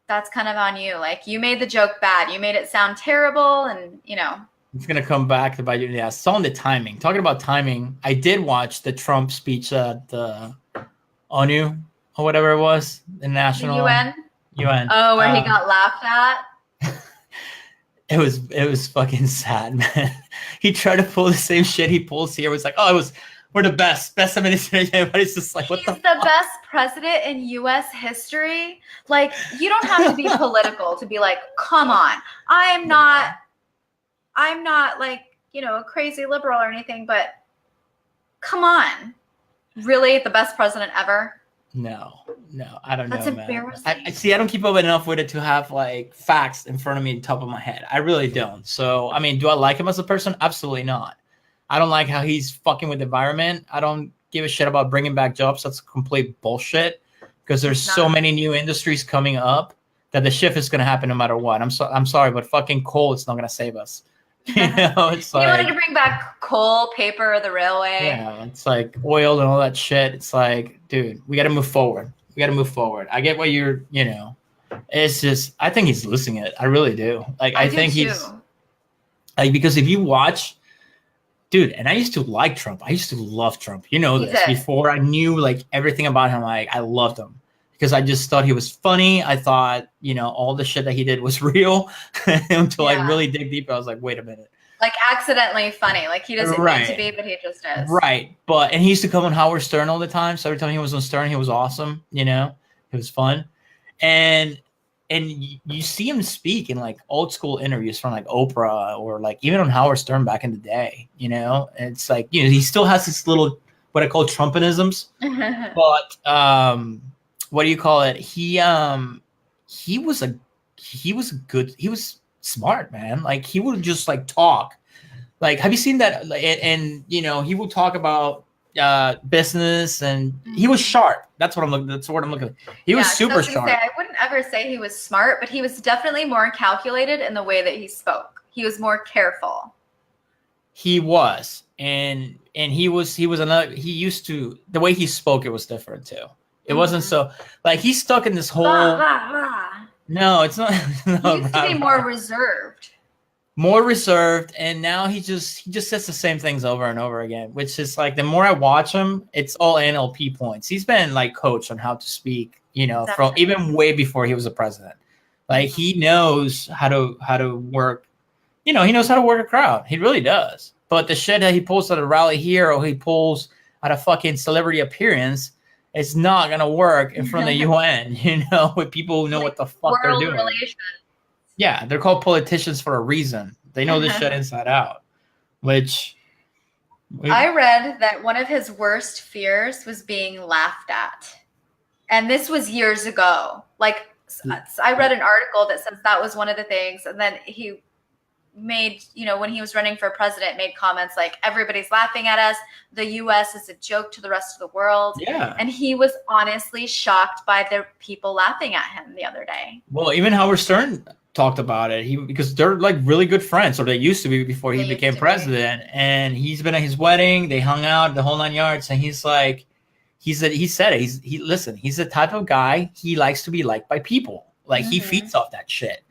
that's kind of on you. Like, you made the joke bad. You made it sound terrible, and It's going to come back to bite you in the ass. It's all in the timing. Talking about timing, I did watch the Trump speech at the ONU or whatever it was, the national UN. Oh, where he got laughed at. It was fucking sad, man. He tried to pull the same shit he pulls here. It was like, we're the best administration. Everybody's just like, what the fuck? He's the best president in U.S. history. Like, you don't have to be political to be like, come on. I'm not like, a crazy liberal or anything, but come on. Really? The best president ever? No, I don't know, man. That's embarrassing. I see. I don't keep up enough with it to have like facts in front of me, top of my head. I really don't. So, I mean, do I like him as a person? Absolutely not. I don't like how he's fucking with the environment. I don't give a shit about bringing back jobs. That's complete bullshit, because there's so many new industries coming up that the shift is going to happen no matter what. I'm sorry, but fucking coal is not going to save us. It's like, you wanted to bring back coal, paper, the railway. Yeah, it's like oil and all that shit. It's like, dude, we got to move forward. I get what it's just, I think he's losing it. I really do. Like, I think he's like, because if you watch, dude, and I used to like Trump. I used to love Trump. This before I knew like everything about him. Like, I loved him because I just thought he was funny. I thought, all the shit that he did was real until I really dig deep. I was like, wait a minute. Like, accidentally funny. Like, he doesn't mean to be, but he just is. Right. And he used to come on Howard Stern all the time. So every time he was on Stern, he was awesome. It was fun. And you see him speak in like old school interviews from like Oprah or like even on Howard Stern back in the day, and it's like, he still has this little, what I call Trumpinisms, but, what do you call it? He was smart, man. Like, he would just like talk. Like, have you seen that? And he would talk about business, and he was sharp. That's the word I'm looking at. He was super sharp. I wouldn't ever say he was smart, but he was definitely more calculated in the way that he spoke. He was more careful. He was, and he was another. He used to, the way he spoke, it was different too. It wasn't so like he's stuck in this whole. No, it's not. He used to be more reserved. more reserved, and now he just says the same things over and over again, which is like the more I watch him, it's all NLP points. He's been like coached on how to speak, from even way before he was a president. Like he knows how to work, he knows how to work a crowd. He really does. But the shit that he pulls at a rally here or he pulls at a fucking celebrity appearance, it's not gonna work in front of the UN, with people who know what the fuck they're doing. Relations. Yeah, they're called politicians for a reason. They know this shit inside out. I read that one of his worst fears was being laughed at. And this was years ago. Like, I read an article that says that was one of the things. And then he made, when he was running for president, made comments like, everybody's laughing at us. The U.S. is a joke to the rest of the world. Yeah. And he was honestly shocked by the people laughing at him the other day. Well, even Howard Stern talked about it. Because they're like really good friends, or they used to be before he became president. And he's been at his wedding. They hung out the whole 9 yards. And he's like, he said it. He's the type of guy, he likes to be liked by people. Like he feeds off that shit.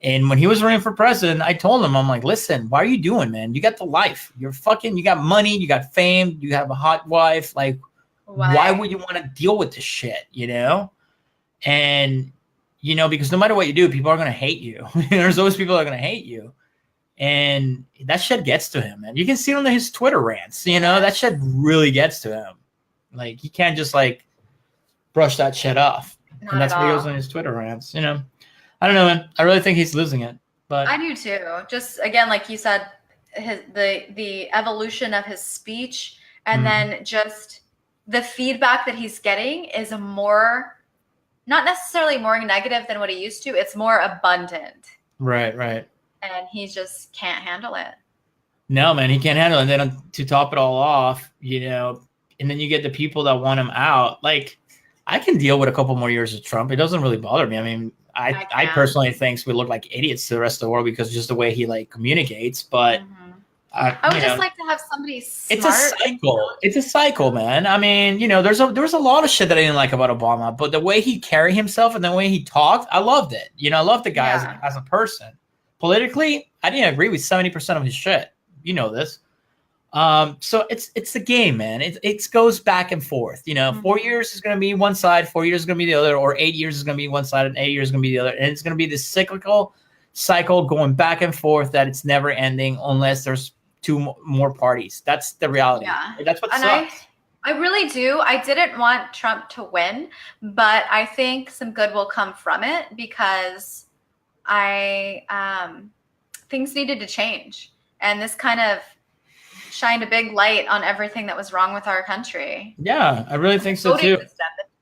And when he was running for president, I told him, I'm like, listen, why are you doing, man? You got the life. You got money, you got fame, you have a hot wife. Like, why would you want to deal with this shit, And, because no matter what you do, people are going to hate you. There's always people that are going to hate you. And that shit gets to him, man. You can see it on his Twitter rants, that shit really gets to him. Like, he can't just, like, brush that shit off. Not and that's what he goes on his Twitter rants, I don't know, man. I really think he's losing it. But I do too. Just again, like you said, the evolution of his speech, and then just the feedback that he's getting is not necessarily more negative than what he used to. It's more abundant. Right. And he just can't handle it. No, man, he can't handle it. And then to top it all off, and then you get the people that want him out. Like, I can deal with a couple more years of Trump. It doesn't really bother me. I mean, I personally think we look like idiots to the rest of the world because just the way he like communicates. But I would just like to have somebody smart. It's a cycle. It's a cycle, man. I mean, there was a lot of shit that I didn't like about Obama, but the way he carried himself and the way he talked, I loved it. I loved the guy as a person. Politically, I didn't agree with 70% of his shit. You know this. So it's the game, man. It goes back and forth. 4 years is going to be one side, 4 years is going to be the other, or 8 years is going to be one side and 8 years is going to be the other. And it's going to be this cyclical cycle going back and forth that it's never ending unless there's two more parties. That's the reality. Yeah. That's what sucks. I really do. I didn't want Trump to win, but I think some good will come from it because things needed to change. And this kind of shined a big light on everything that was wrong with our country. Yeah, I really think so too. The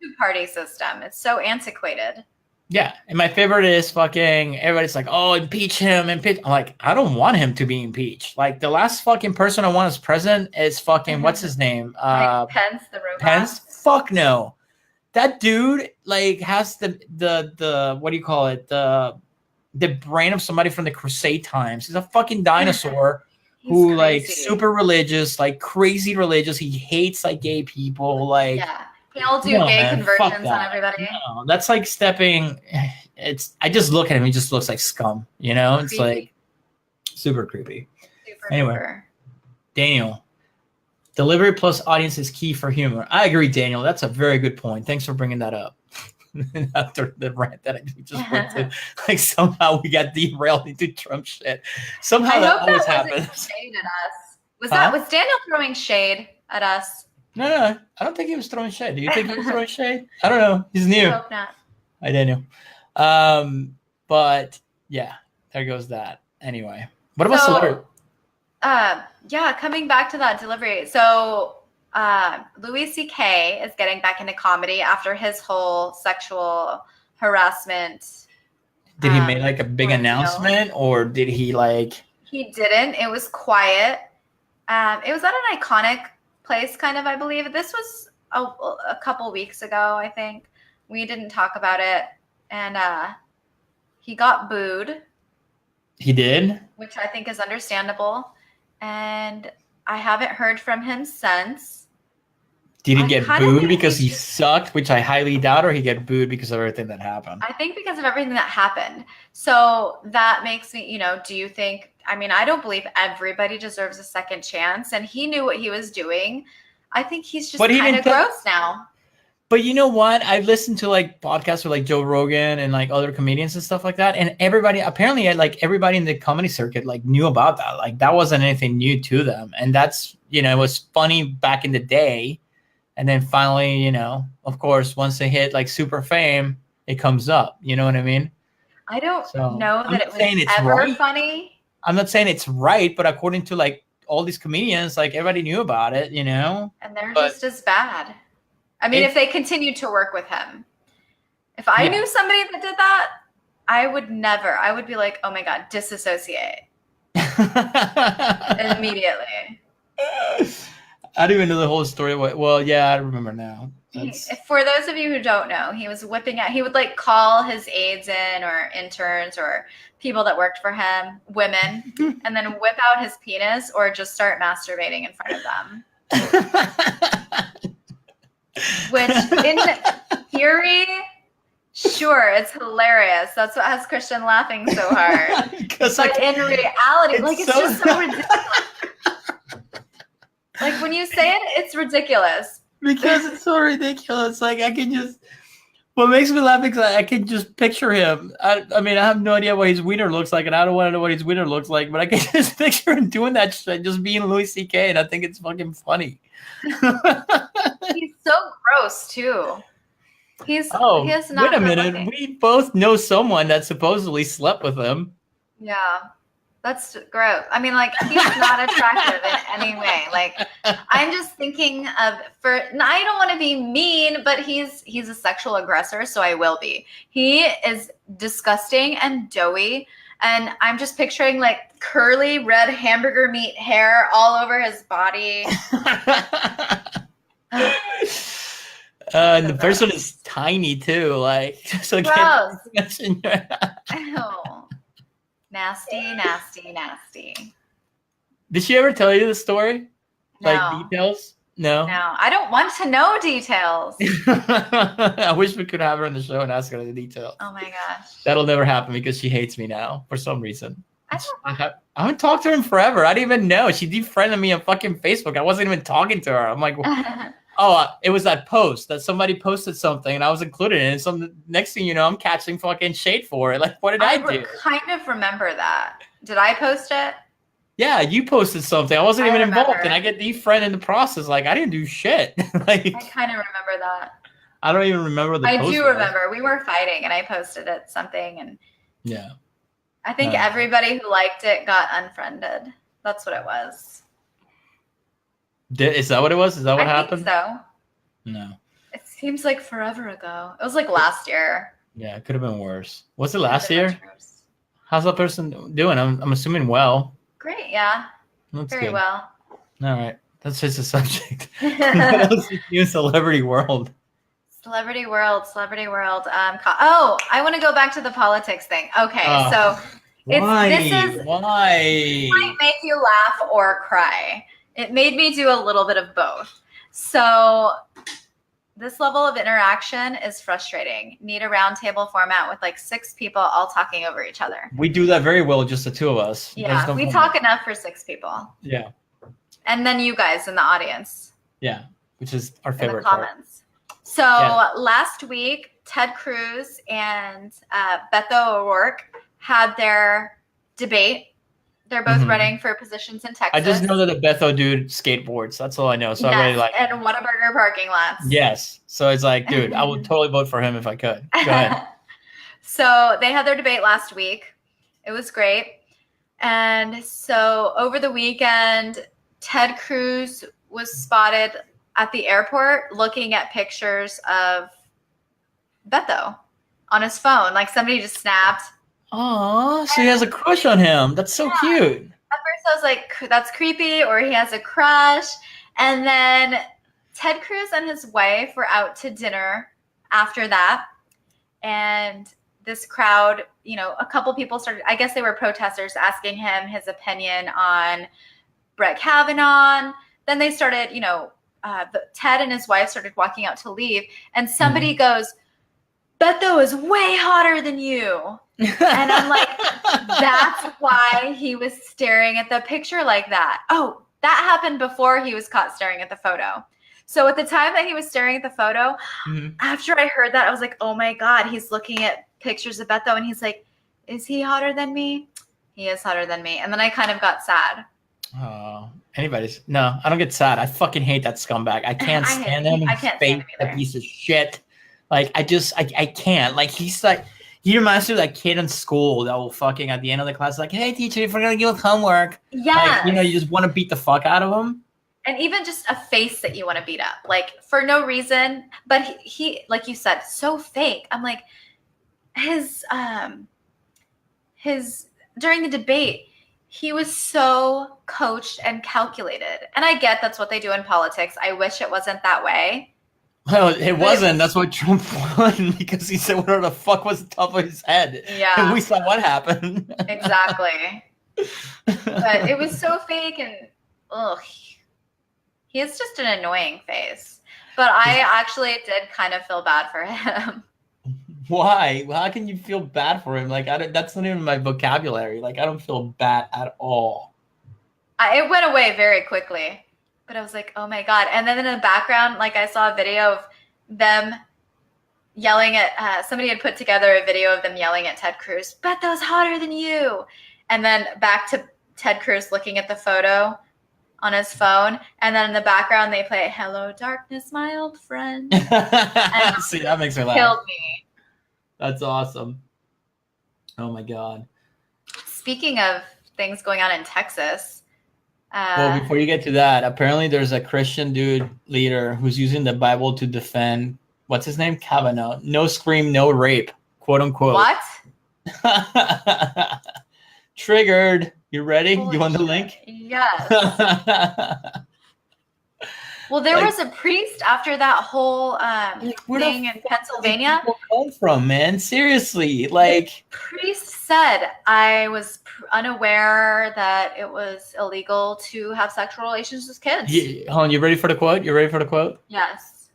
two-party system. It's so antiquated. Yeah, and my favorite is fucking everybody's like, oh, impeach him. I'm like, I don't want him to be impeached. Like the last fucking person I want as president is fucking what's his name? Pence, the robot. Pence? Fuck no. That dude like has the what do you call it? The brain of somebody from the Crusade times. He's a fucking dinosaur. Who like super religious, like crazy religious. He hates like gay people. Like he'll do gay conversions on everybody. No, that's like stepping. I just look at him. He just looks like scum. It's like super creepy. Anyway, Daniel, delivery plus audience is key for humor. I agree, Daniel. That's a very good point. Thanks for bringing that up. After the rant that I just went to, like somehow we got derailed into Trump shit. Somehow that always happens. Shade at us. Was Daniel throwing shade at us? No, I don't think he was throwing shade. Do you think he was throwing shade? I don't know. He's new. I hope not. Hi, Daniel. But yeah, there goes that. Anyway, what about celebrity? Coming back to that delivery. So Louis C.K. is getting back into comedy after his whole sexual harassment. Did he make like a big announcement or did he like? He didn't. It was quiet. It was at an iconic place, kind of, I believe. This was a couple weeks ago, I think. We didn't talk about it. And he got booed. He did? Which I think is understandable. And I haven't heard from him since. Did he get booed because he sucked, which I highly doubt, or he get booed because of everything that happened? I think because of everything that happened. So that makes me, do you think, I mean, I don't believe everybody deserves a second chance, and he knew what he was doing. I think he's just kind of gross now. But you know what? I've listened to like podcasts with like Joe Rogan and like other comedians and stuff like that. And everybody apparently like everybody in the comedy circuit like knew about that. Like that wasn't anything new to them. And that's, you know, it was funny back in the day. And then finally, you know, of course, once they hit like super fame, it comes up. You know what I mean? I don't know that it was ever funny. I'm not saying it's right, but according to like all these comedians, like everybody knew about it, you know? And they're just as bad. I mean, if they continued to work with him. If I knew somebody that did that, I would never. I would be like, oh my God, disassociate. Immediately. I don't even know the whole story. Well, yeah, I remember now. For those of you who don't know, he was whipping out. He would like call his aides in or interns or people that worked for him, women, and then whip out his penis or just start masturbating in front of them. Which in theory, sure, it's hilarious. That's what has Christian laughing so hard. But in reality, it's just so ridiculous. Like when you say it, it's ridiculous. Because it's so ridiculous. Like I can just, what makes me laugh is I can just picture him. I mean, I have no idea what his wiener looks like, and I don't want to know what his wiener looks like, but I can just picture him doing that shit, just being Louis C.K., and I think it's fucking funny. He's so gross too. He has not. Wait a minute. Looking. We both know someone that supposedly slept with him. Yeah, that's gross. I mean, like he's not attractive in any way. Like I'm just thinking of I don't want to be mean, but he's a sexual aggressor, so I will be. He is disgusting and doughy. And I'm just picturing like curly red hamburger meat hair all over his body. And the person is tiny too, like so. Gross. Ew. Nasty, nasty, nasty. Did she ever tell you the story? No. Like details? No. No, I don't want to know details. I wish we could have her on the show and ask her the details. Oh my gosh. That'll never happen because she hates me now for some reason. I haven't talked to her in forever. I didn't even know. She defriended me on fucking Facebook. I wasn't even talking to her. I'm like, it was that post that somebody posted something and I was included in it. So next thing you know, I'm catching fucking shade for it. Like, what did I do? I kind of remember that. Did I post it? Yeah, you posted something. I wasn't even involved, and I get defriended in the process. Like, I didn't do shit. Like, I kind of remember that. I don't even remember the post. I do remember. We were fighting, and I posted it something, and yeah. I think everybody who liked it got unfriended. That's what it was. Is that what it was? Is that what happened? I think so. No. It seems like forever ago. It was like last year. Yeah, it could have been worse. Was it last year? How's that person doing? I'm assuming well. Great, yeah. That's very good. well. All right. That's just a subject. What else is new in celebrity world? Celebrity world. I want to go back to the politics thing. Okay, so why? This might make you laugh or cry. It made me do a little bit of both. So this level of interaction is frustrating. Need a roundtable format with like 6 people all talking over each other. We do that very well, just the 2 of us. Yeah, we talk enough for 6 people. Yeah. And then you guys in the audience. Yeah, which is our favorite in the comments. Part. So last week, Ted Cruz and Beto O'Rourke had their debate. They're both running for positions in Texas. I just know that the Beto dude skateboards. That's all I know. So I really like and Whataburger parking lots. Yes. So it's like, dude, I would totally vote for him if I could. Go ahead. So they had their debate last week. It was great. And so over the weekend, Ted Cruz was spotted at the airport looking at pictures of Beto on his phone. Like somebody just snapped. Oh, so he has a crush on him. That's so cute. At first I was like, that's creepy, or he has a crush. And then Ted Cruz and his wife were out to dinner after that. And this crowd, you know, a couple people started, I guess they were protesters, asking him his opinion on Brett Kavanaugh. Then they started, you know, Ted and his wife started walking out to leave. And somebody goes, Beto is way hotter than you. And I'm like, that's why he was staring at the picture like that. Oh, that happened before he was caught staring at the photo. So at the time that he was staring at the photo, after I heard that, I was like, oh my God, he's looking at pictures of Beto and he's like, is he hotter than me? He is hotter than me. And then I kind of got sad. Oh, anybody's. No, I don't get sad. I fucking hate that scumbag. I can't stand him. I can't stand him A either. piece of shit. Like, I can't. Like, he's like, he reminds me of that kid in school that will fucking at the end of the class, like, hey, teacher, if we're going to give us homework. Yeah. Like, you just want to beat the fuck out of him. And even just a face that you want to beat up, like, for no reason. But he like you said, so fake. I'm like, his during the debate, he was so coached and calculated. And I get that's what they do in politics. I wish it wasn't that way. Well, it wasn't. That's why Trump won, because he said whatever the fuck was the top of his head. Yeah. And we saw what happened. Exactly. But it was so fake and ugh. He is just an annoying face. But I actually did kind of feel bad for him. Why? How can you feel bad for him? Like, that's not even my vocabulary. Like, I don't feel bad at all. It went away very quickly. But I was like, oh my God. And then in the background, like, I saw a video of them yelling at, somebody had put together a video of them yelling at Ted Cruz, Beto's hotter than you. And then back to Ted Cruz looking at the photo on his phone. And then in the background, they play, hello, darkness, my old friend. And see, that makes me laugh. Killed me. That's awesome. Oh my God. Speaking of things going on in Texas. Well, before you get to that, apparently there's a Christian dude leader who's using the Bible to defend, what's his name? Kavanaugh. No scream, no rape, quote unquote. What? Triggered. You ready? Holy you want the shit. link? Yes. Well, there was a priest after that whole thing in Pennsylvania. Where come from, man? Seriously, like, priest said, I was unaware that it was illegal to have sexual relations with kids. Hold on, you ready for the quote? You ready for the quote? Yes.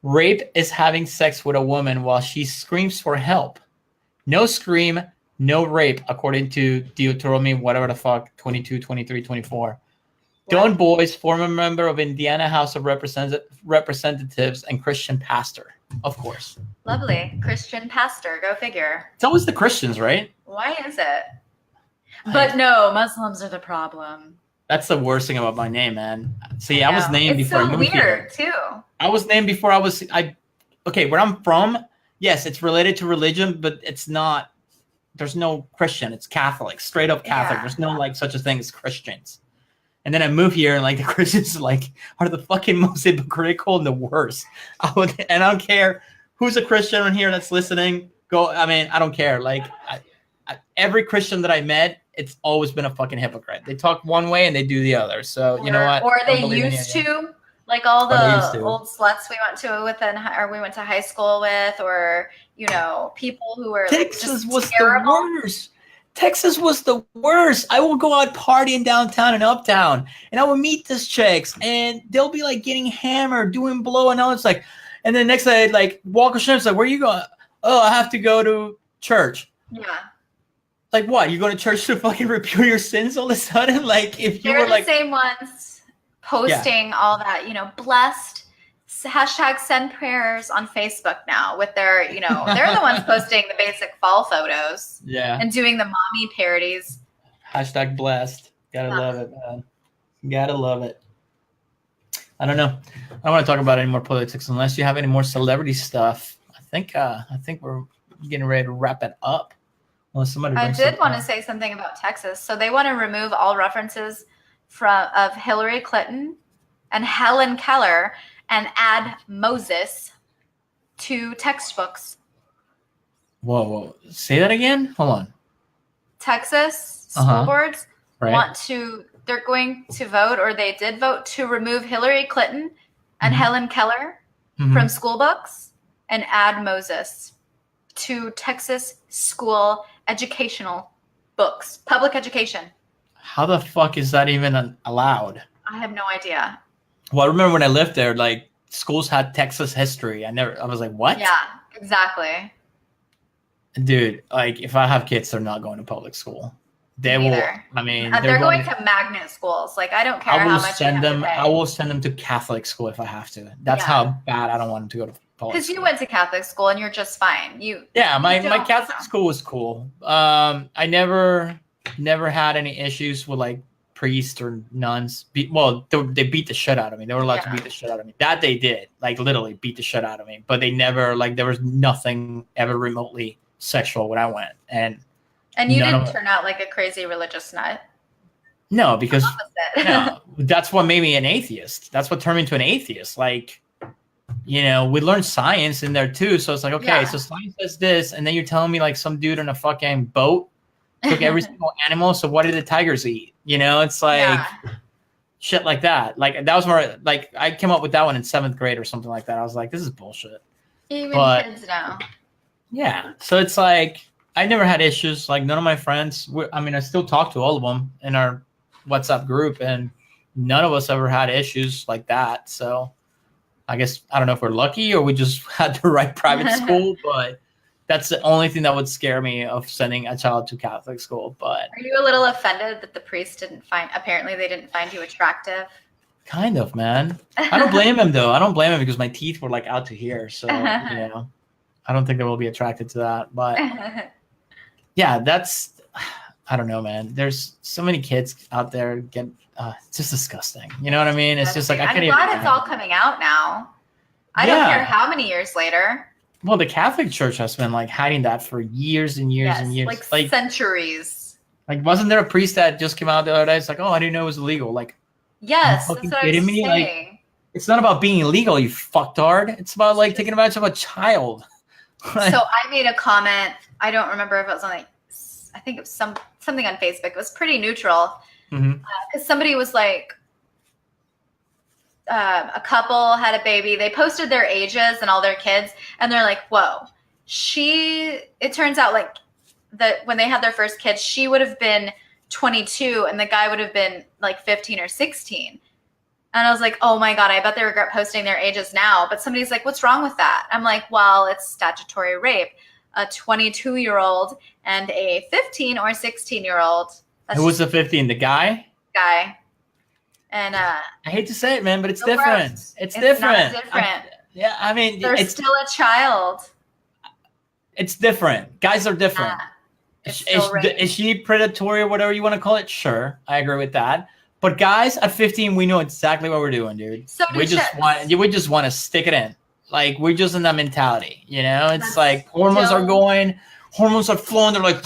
Rape is having sex with a woman while she screams for help. No scream, no rape, according to Deuteronomy, whatever the fuck, 22, 23, 24. Don Boyce, former member of Indiana House of Representatives and Christian pastor, of course. Lovely. Christian pastor. Go figure. It's always the Christians, right? Why is it? But no, Muslims are the problem. That's the worst thing about my name, man. See, I was named it's before so I moved weird, here. too. I was named before okay, where I'm from, yes, it's related to religion, but it's not, there's no Christian. It's Catholic, straight up Catholic. Yeah. There's no, like, such a thing as Christians. And then I moved here, and like the Christians are the fucking most hypocritical and the worst. And I don't care who's a Christian in here that's listening. I don't care. Like every Christian that I met, it's always been a fucking hypocrite. They talk one way and they do the other. So you know what? Or they used to, like all the old sluts we went to high school with, or people who were Texas was terrible. The worst. Texas was the worst. I will go out partying downtown and uptown, and I will meet these chicks, and they'll be like getting hammered, doing blow, and all. It's like, and then next day, like Walker Shrim's like, where you going? Oh, I have to go to church. Yeah. Like what? You go to church to fucking repent your sins all of a sudden? Like if you They're were like the same ones posting all that, blessed. Hashtag send prayers on Facebook now with their, they're the ones posting the basic fall photos. Yeah. And doing the mommy parodies. Hashtag blessed. Gotta love it, man. Gotta love it. I don't know. I don't want to talk about any more politics unless you have any more celebrity stuff. I think we're getting ready to wrap it up. Unless somebody I did want to say something about Texas. So they want to remove all references of Hillary Clinton and Helen Keller and add Moses to textbooks. Whoa. Say that again? Hold on. Texas school boards right. They're going to vote, or they did vote, to remove Hillary Clinton and Helen Keller from school books and add Moses to Texas school educational books, public education. How the fuck is that even allowed? I have no idea. Well, I remember when I lived there, like schools had Texas history. I was like, what? Yeah, exactly. Dude, like if I have kids, they're not going to public school. They Me will. neither. I mean, They're going to magnet schools. Like I don't care I will how much you send have to them. pay. I will send them to Catholic school if I have to. That's Yeah. how bad I don't want them to go to public Because school. you went to Catholic school and you're just fine. Yeah, my don't, Catholic school was cool. I never had any issues with like priests or nuns. They beat the shit out of me. They were allowed to beat the shit out of me. That they did, like literally beat the shit out of me. But they never, like, there was nothing ever remotely sexual when I went. And you didn't turn out like a crazy religious nut. No, because no, that's what made me an atheist. That's what turned me into an atheist. Like, we learned science in there too. So it's like, okay, so science says this, and then you're telling me like some dude in a fucking boat took every single animal. So what did the tigers eat? It's like shit like that. Like that was more like I came up with that one in 7th grade or something like that. I was like, this is bullshit. Even kids now. Yeah. So it's like I never had issues. Like none of my friends. I still talk to all of them in our WhatsApp group, and none of us ever had issues like that. So I guess I don't know if we're lucky or we just had the right private school, but that's the only thing that would scare me of sending a child to Catholic school. But are you a little offended that the priest apparently they didn't find you attractive? Kind of, man. I don't blame him though. I don't blame him because my teeth were like out to here. So, I don't think they will be attracted to that. But yeah, I don't know, man. There's so many kids out there it's just disgusting. You know what I mean? It's just like I'm glad it's all coming out now. I don't care how many years later. Well, the Catholic Church has been like hiding that for years and years and years, like centuries. Like, wasn't there a priest that just came out the other day? It's like, oh, I didn't know it was illegal. Like, yes, that's what I'm saying. Like, it's not about being illegal, you fucktard. It's about like taking advantage of a child. So I made a comment. I don't remember if it was on I think it was something on Facebook. It was pretty neutral because somebody was like, a couple had a baby. They posted their ages and all their kids, and they're like, "Whoa!" It turns out like that when they had their first kid, she would have been 22, and the guy would have been like 15 or 16. And I was like, "Oh my god! I bet they regret posting their ages now." But somebody's like, "What's wrong with that?" I'm like, "Well, it's statutory rape. A 22-year-old and a 15 or 16-year-old." Who was the 15? The guy? Guy. And I hate to say it, man, but it's different. Gross. It's different. Not different. They're still a child. It's different. Guys are different. Is she predatory or whatever you want to call it? Sure, I agree with that. But guys at 15, we know exactly what we're doing, dude. So we just want to stick it in. Like we're just in that mentality, It's like hormones are going, hormones are flowing. They're like,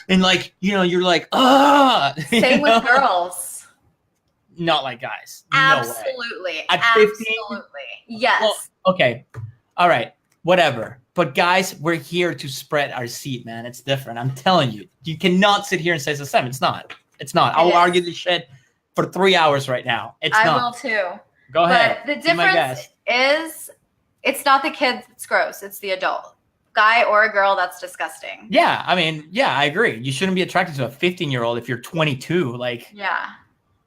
and like you're like, ah. Same with girls. Not like guys. Absolutely. No at 15? Absolutely. Yes. Well, okay. All right. Whatever. But guys, we're here to spread our seed, man. It's different. I'm telling you. You cannot sit here and say it's the same. It's not. It's not. I will argue this shit for 3 hours right now. I will too. Go ahead. But the difference is it's not the kid that's gross. It's the adult. Guy or a girl, that's disgusting. Yeah. I agree. You shouldn't be attracted to a 15-year-old if you're 22. Like, yeah.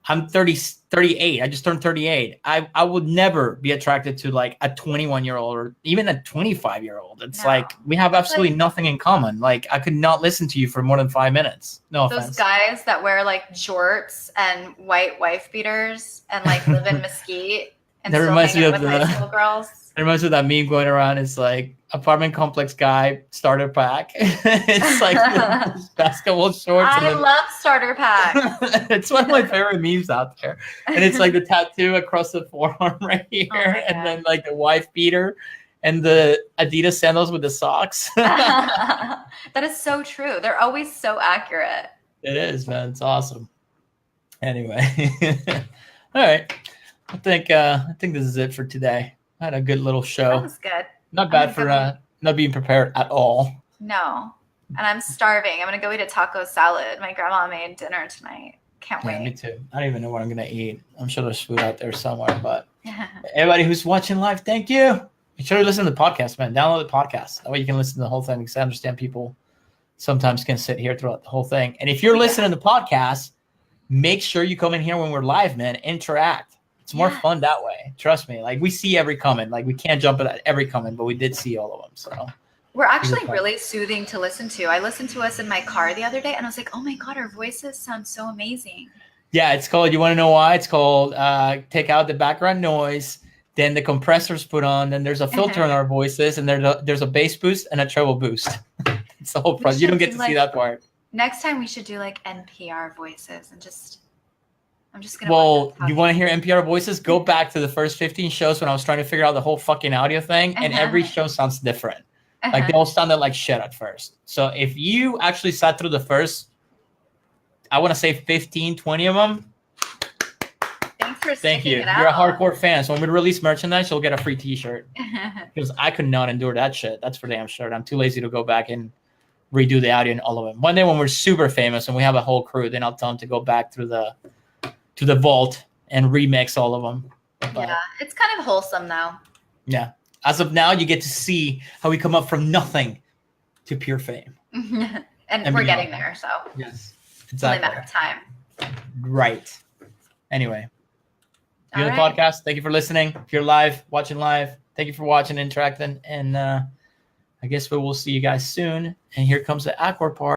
I'm 38. I just turned 38. I would never be attracted to like a 21-year-old or even a 25-year-old. It's like we have absolutely nothing in common. Like I could not listen to you for more than 5 minutes. No offense. Those guys that wear like jorts and white wife beaters and like live in Mesquite and that still hang out with high school girls. It reminds me of that meme going around. It's like apartment complex guy starter pack. It's like basketball shorts. I love starter pack. It's one of my favorite memes out there. And it's like the tattoo across the forearm right here, and then like the wife beater and the Adidas sandals with the socks. That is so true. They're always so accurate. It is, man. It's awesome. Anyway, all right. I think this is it for today. I had a good little show. That was good. Not bad for not being prepared at all. No. And I'm starving. I'm going to go eat a taco salad. My grandma made dinner tonight. Can't wait. Me too. I don't even know what I'm going to eat. I'm sure there's food out there somewhere. But everybody who's watching live, thank you. Make sure you listen to the podcast, man. Download the podcast. That way you can listen to the whole thing, because I understand people sometimes can sit here throughout the whole thing. And if you're listening to the podcast, make sure you come in here when we're live, man. Interact. It's more fun that way. Trust me. Like we see every comment. Like we can't jump at every comment, but we did see all of them. So We're actually really soothing to listen to. I listened to us in my car the other day, and I was like, "Oh my god, our voices sound so amazing." Yeah, it's called. You want to know why? It's called take out the background noise. Then the compressor's put on. Then there's a filter on our voices, and there's a bass boost and a treble boost. It's the whole process. You don't get to see that part. Next time we should do like NPR voices and just. I'm just gonna. Well, you want to hear NPR voices? Go back to the first 15 shows when I was trying to figure out the whole fucking audio thing, and every show sounds different. Like they all sounded like shit at first. So if you actually sat through the first, I want to say 15, 20 of them. Thanks for Thank you. it out. You're a hardcore fan. So when we release merchandise, you'll get a free t-shirt. Because I could not endure that shit. That's for damn sure. I'm too lazy to go back and redo the audio in all of them. One day when we're super famous and we have a whole crew, then I'll tell them to go back through the vault and remix all of them. But, yeah, it's kind of wholesome though. Yeah. As of now, you get to see how we come up from nothing to pure fame. and we're getting there, so. Yes. Exactly. It's only a matter of time. Right. Anyway. If you're the podcast, thank you for listening. If you're watching live, thank you for watching, interacting. And I guess we will see you guys soon. And here comes the awkward part.